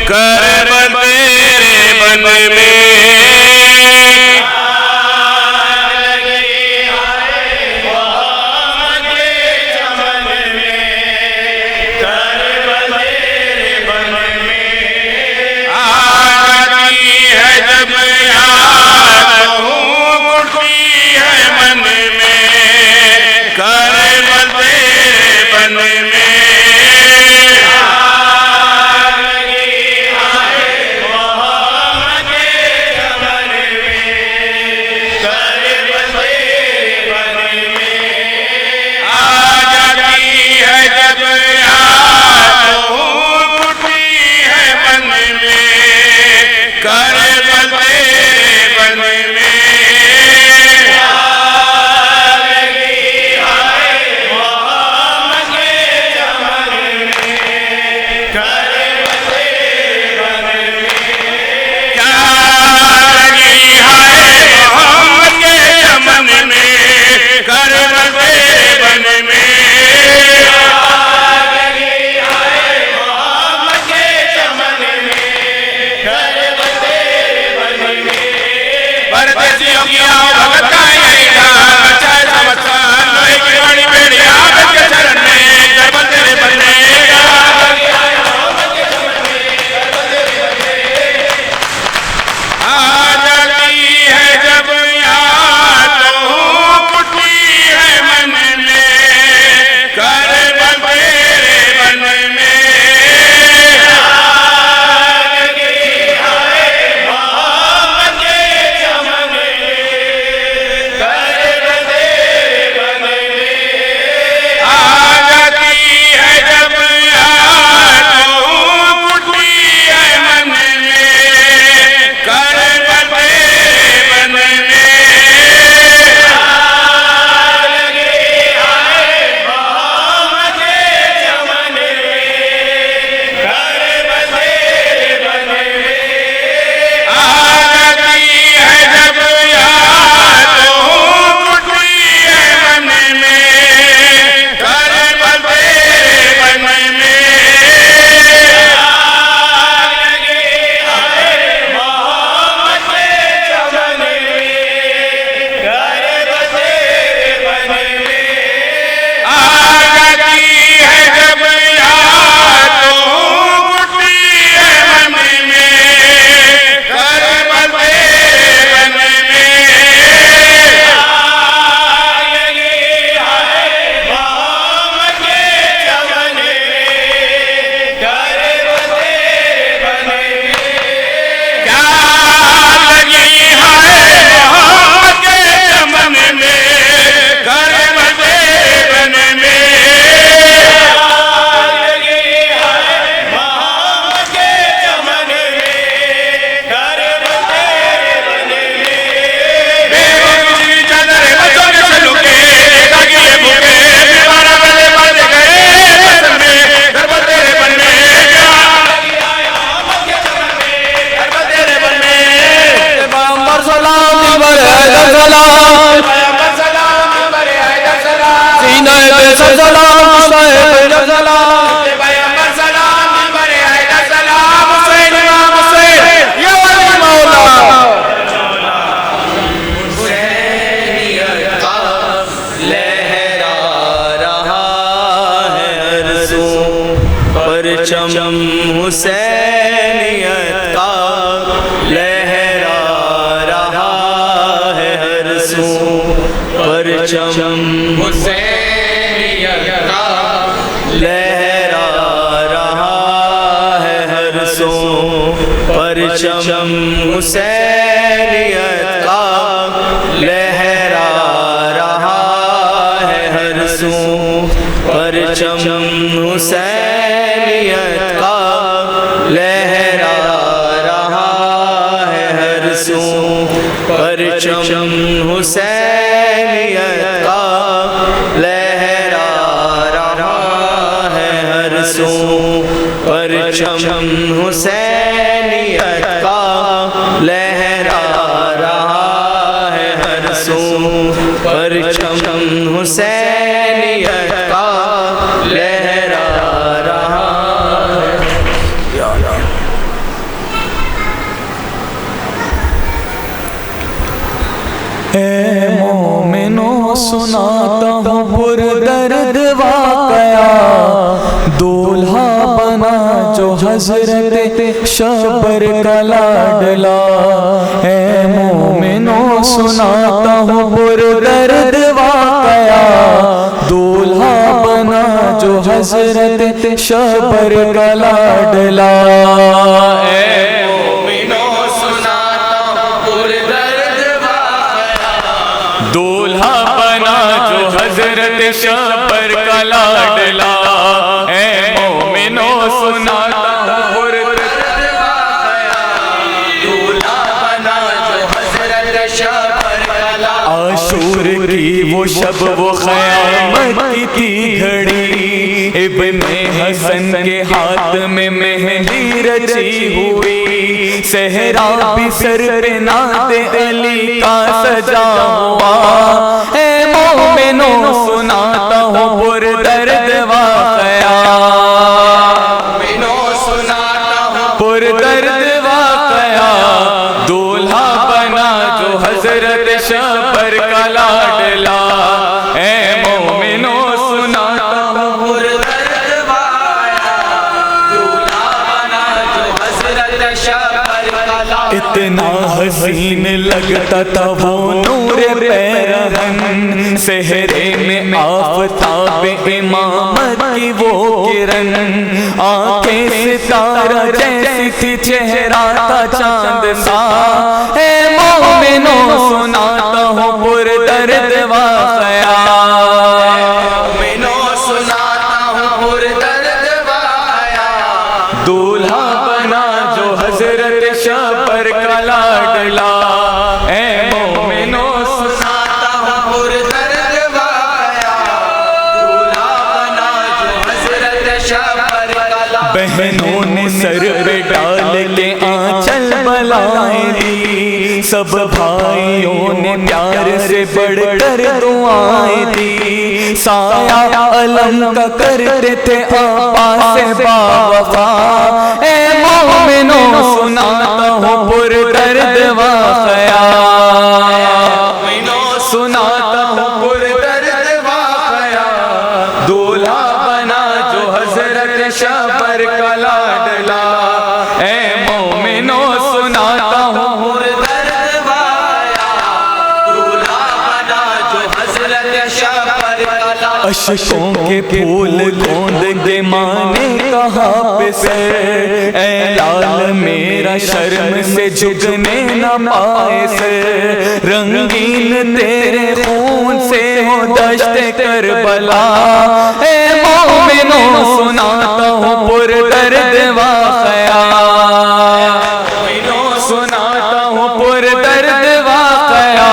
करब तेरे बन में परचम हुसैनियत का लहरा रहा है हर सू। परचम हुसैनियत का लहरा रहा है हर सू। परचम हुसैनियत का लहरा रहा है हर सू। परचम हुसैनियत का लहरा रहा है हर सू। परचम हुसैनियत का लहरा रहा है हर सू। परचम हुसैनियत का लहरा रहा है हर सू। परचम हुसैनियत का लहरा रहा है। सुनाता हूँ पुरदर्द वाक़या, दूल्हा बना जो हजरत शबर का लाडला। ऐ मोमिनो सुनाता हूँ पुरदर्द वाक़या, दूल्हा बना जो हजरत शबर का लाडला। दूल्हा बना जो हजरत शबर का लाडला। ऐ मोमिनो सुनाता हूँ दूल्हा बना जो हजरत शबर का लाडला। आशूर की वो शब वो क़यामत की थी घड़ी, इब्ने हसन के हाथ में मेहंदी रची हुई, सहरा भी सर पे नाते अली का सजा हुआ। ऐ मोमिनो सुनाता हूँ पुरदर्द वाक़या, पुरदर्द वाक़या, दूल्हा बना जो हजरत शबर का लाडला। ऐ मोमिनो सुनाता हूँ पुरदर्द वाक़या, दूल्हा बना जो हजरत शबर का लाडला। इतना हसीन लगता था वो नूर पैरहन, सहरे में आफ़ताब इमामत की वो किरण, आंखें सितारा जैसी थी चेहरा था चांद सा। ऐ मोमिनो सुनाता हूँ पुरदर्द वाक़या, दूल्हा बना जो हजरत शबर का लाडला। ऐ मोमिनो सुनाता हूँ पुरदर्द वाक़या, दूल्हा बना जो हजरत शबर का लाडला। बहनों ने सर पे डाल के आंचल बलाएं दी, सब भाइयों ने प्यार से बढ़कर दुआएं दी, साया अलम का करते थे आपा से बावफा। ऐ मोमिनो सुनाता हूँ पुरदर्द वाक़या, सुनाता हूँ पुरदर्द वाक़या, दूल्हा बना जो हजरत शबर का लाडला। ऐ मोमिनो सुनाता हूँ पुरदर्द वाक़या, दूल्हा बना जो हजरत शबर का लाडला। अशकों के फूल गोंद के माने कहाँ पे से, ऐ लाल मेरा शर्म से झुकने न पाए से, रंगीन तेरे खून से हो दश्त करबला। ऐ मोमिनो सुनाता हूँ पुरदर्द वाक़या, सुनाता हूँ पुरदर्द वाक़या,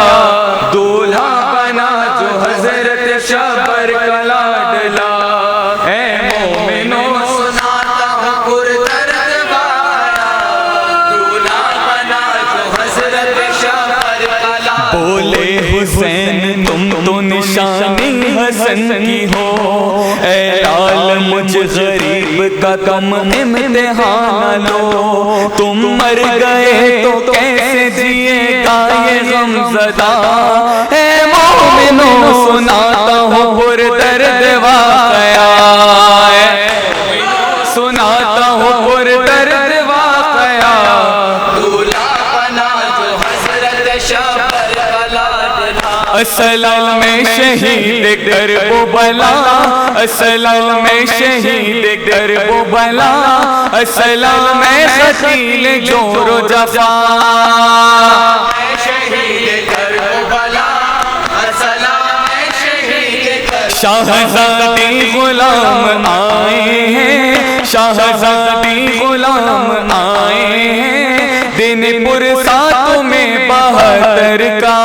दूल्हा बना जो हजरत शबर का लाडला। ऐ मोमिनो सुनाता हूँ पुरदर्द वाक़या, दूल्हा बना जो हजरत शबर का लाडला। बोले हुसैन तुम तो निशानी हसन की हो, ऐ लाल मुझ गरीब का तुम इम्तिहान लो, तुम मर गए तो कैसे जिएगा ये गमज़दा। ऐ मोमिनो सुनाता हूँ पुरदर्द वाक़या, सुनाता हूँ पुरदर्द वाक़या, दूल्हा बना जो हजरत शबर का लाडला। असलल में शहीद करबला, असलल में शहीद करबला, असलल में क़तील जोरो जफ़ा। शहीद करबला, असलल में शहीद। शाहज़ादी गुलाम आए हैं, शाहज़ादी गुलाम आए हैं, दिन पुरसात में 72 का।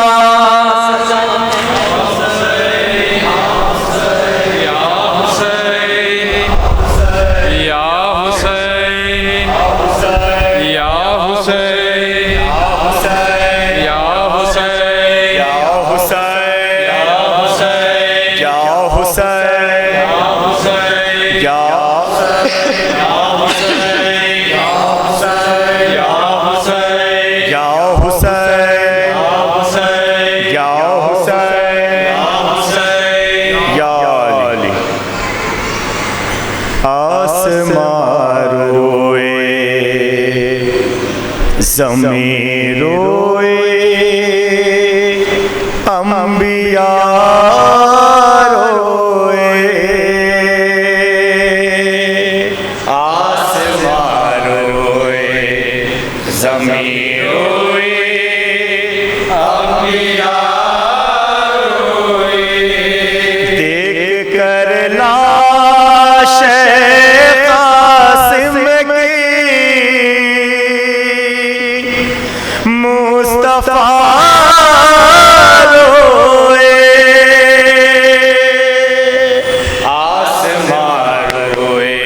ज़मीं रोए अम्बिया रोए आसमान रोए ज़मीं रोए अम्बिया रोए देख कर लाश कासिम की मुस्तफा रोए आसमान रोए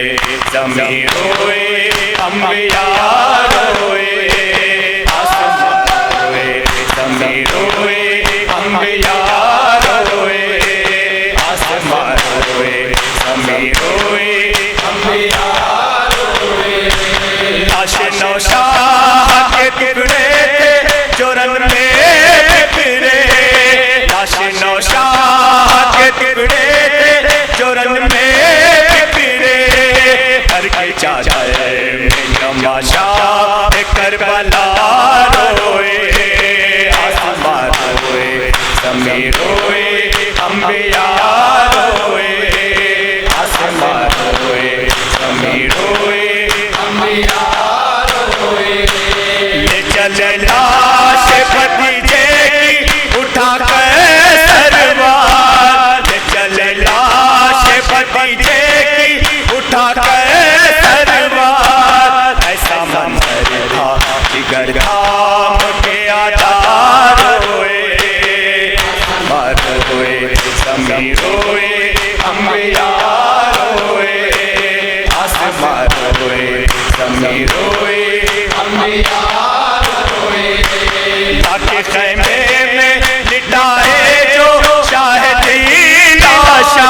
ज़मीं रोए अम्बिया रोए आसमान रोए ज़मीं रोए अम्बिया रोए आसमान रोए ज़मीं रोए अम्बिया रोए लाश नौशाद के टुकड़े जो रंग में बिखरे लाश नौशाद के टुकड़े जो रंग में बिखरे हर की चादर में तमाशा करबला रोए आसमान रोए ज़मीं रोए अम्बिया रोए आसमान रोए ज़मीं रोए अम्बिया रोए ले चले लाश भतीजे की उठा कर सरवार ले चले लाश भतीजे की उठा कर सरवार ऐसा मंजर था जिगर थाम के आधार रोए मर रोए ज़मीं रोए अम्बिया रोए आसमान रोए ज़मीं रोए अम्बिया रोए ताकि खैमे में लिटाए जो शाहिदी लाशा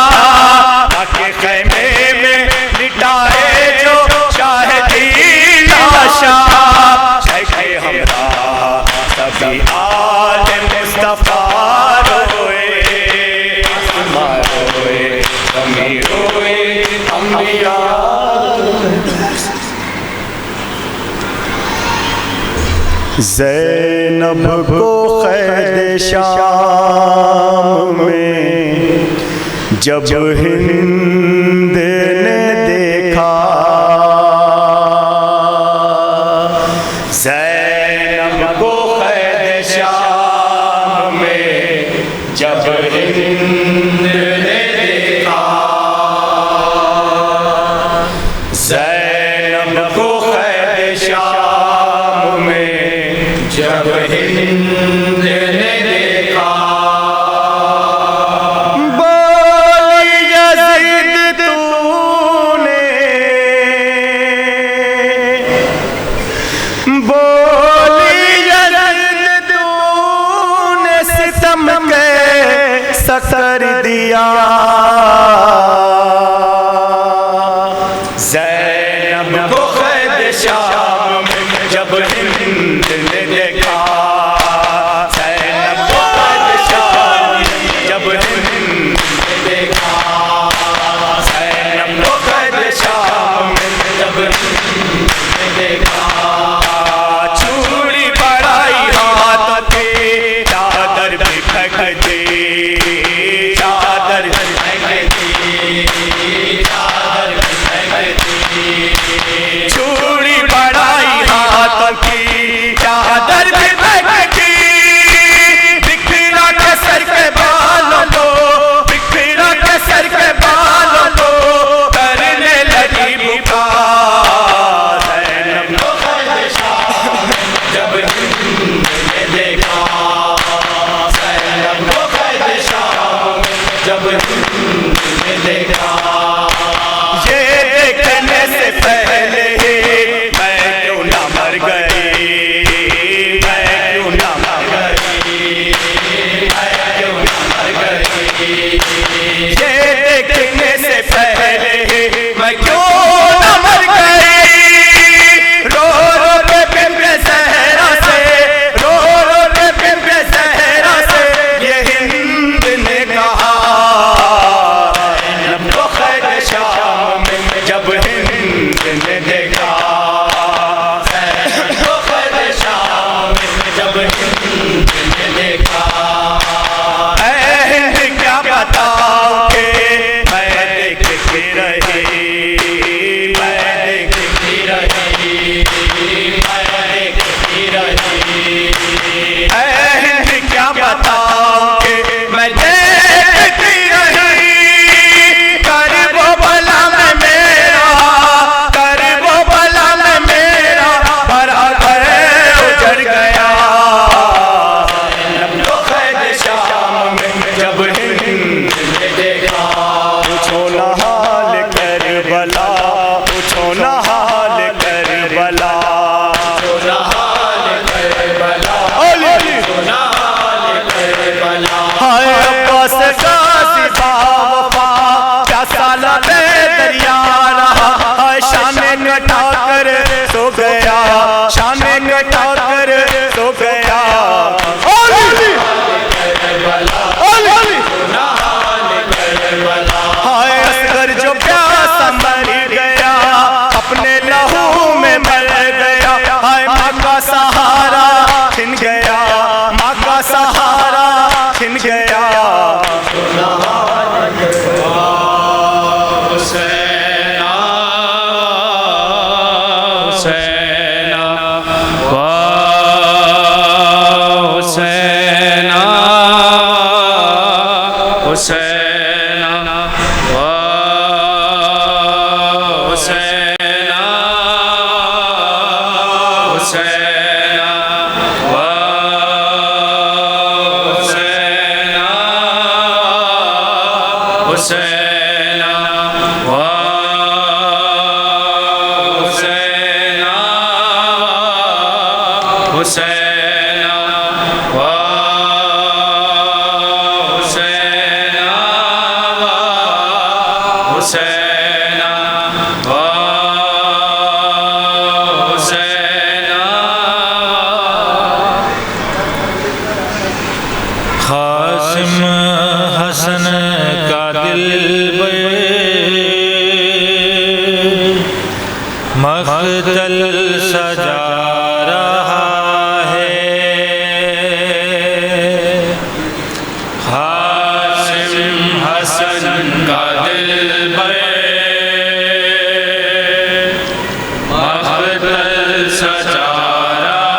ताकि खैमे में लिटाए जो शाहिदी लाशा शेखे हमरा सभी आले मुस्तफा रोए आसमान रोए ज़मीं रोए अम्बिया ज़ैनब को क़ैद शाम में जब हिंद ने देखा ज़ैनब को क़ैद शाम में जब हिंद ने देखा ज़ैनब को क़ैद शाम में जब हिंद ने देखा बोली यज़ीद तूने बोली यज़ीद तूने सितम के सकर दिया ज़ैनब को क़ैद शाम में जब हिंद ने देखा ज़ैनब को क़ैद शाम में जब हिंद ने देखा ज़ैनब को क़ैद शाम में जब हिंद ने देखा चूड़ी बढ़ाई हाथ पे चादर भी फेंक दी चादर चूड़ी बढ़ाई हाथ की चादर भी फेंक दी बिखरा के सर के बालों को बिखरा के सर के बालों को करने लगी पुकार ज़ैनब हुसैन वाह हुसैन वाह हुसैन वाह हुसैन कासिम हसन का दिल मक़तल सजा रहा है। कासिम हसन का दिल मक़तल सजा रहा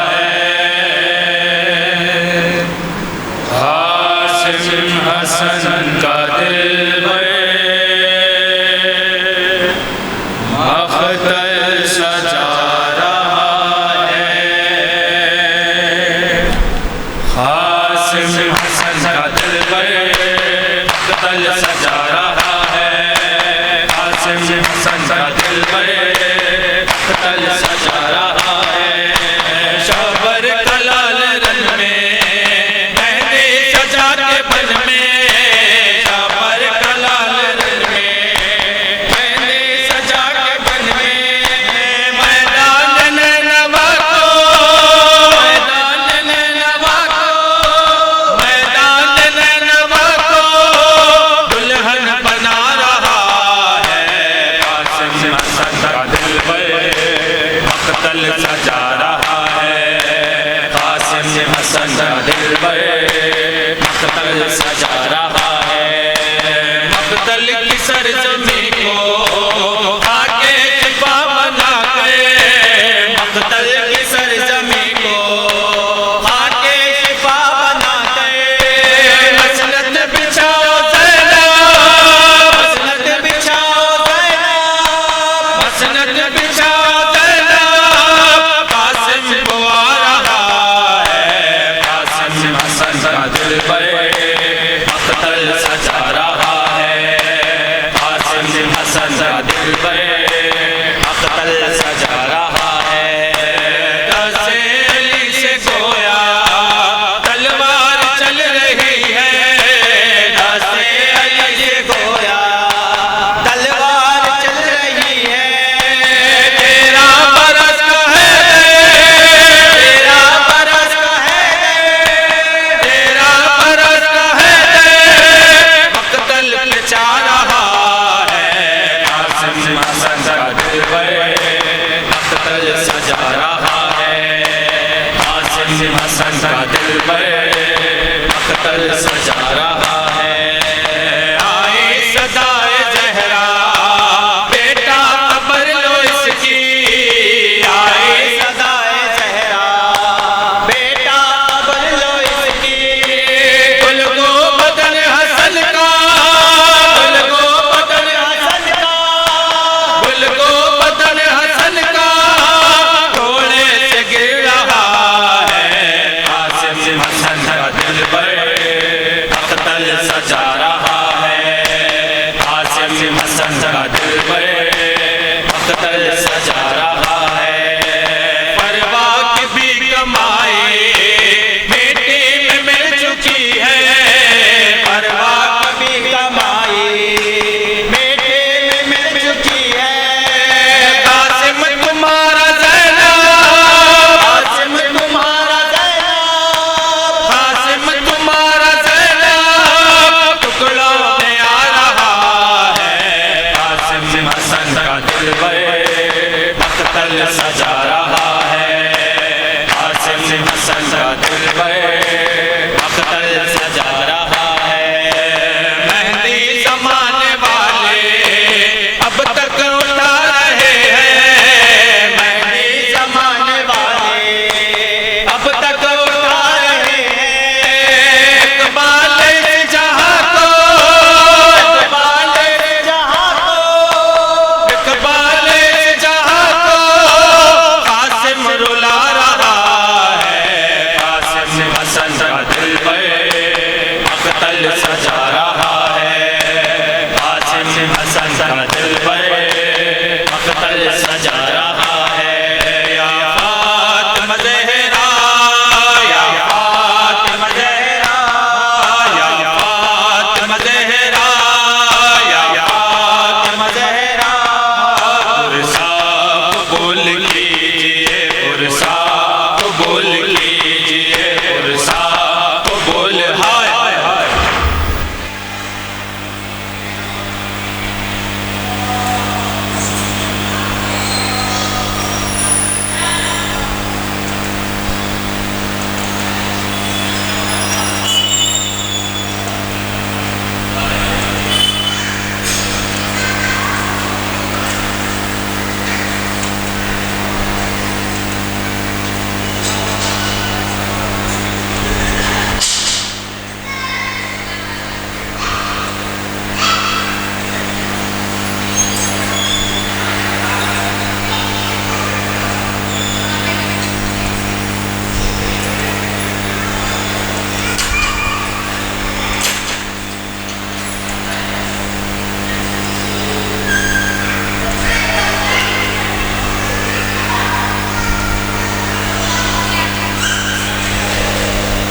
है। कासिम हसन का दिल मक़तल सजा रहा है। कासिम हसन का दिल मक़तल सजा रहा है। कासिम हसन का दिल मक़तल सजा रहा है। शबर कलाल रन में मेहंदी सजा के बन में। शबर कलाल रन में मेहंदी सजा के बन में। मैदान नैनवा को मैदान नैनवा को मैदान नैनवा को दुल्हन बना रहा है। कासिम हसन का दिल मक़तल सजा रहा है। कासिम हसन का दिल मक़तल सजा रहा है। मक़तल की सरज़मीं को आके शिफा बना गए। मक़तल की सरज़मीं को आके शिफा बना गए। मसनद बिछाओ ज़ैनब मसनद बिछाओ ज़ैनब मसनद बिछाओ ज़ैनब। कासिम को आ रहा है। कासिम हसन का दिल मक़तल सजा रहा है। कासिम हसन का दिल मक़तल सजा रहा है। दस्ते अली से गोया तलवार चल रही है। दस्ते अली से गोया तलवार चल रही है। तेरा बरस का है तेरा बरस का है तेरा बरस का है मक़तल बचा रहा है। कासिम हसन का दिल मक़तल सजा रहा है। कासिम हसन का दिल मक़तल सजा रहा है। आई सदाए ज़हरा बेटा कब्र लो इसकी। आई सदाए ज़हरा बेटा कब्र लो इसकी। गुल को बदन हसन का गुल को बदन हसन का गुल को बदन हसन का घोड़े से गिर रहा है। कासिम हसन का दिल मक़तल सजा रहा है। कासिम हसन का दिल मक़तल सजा रहा है। परवाह की भी कमाई मिट्टी में मिल चुकी है। परवाह की भी कमाई मिट्टी में मिल चुकी है। कासिम तुम्हारा ज़ैनब कासिम तुम्हारा ज़ैनब कासिम तुम्हारा ज़ैनब टुकड़ा में आ रहा है। कासिम हसन का दिल मक़तल सजा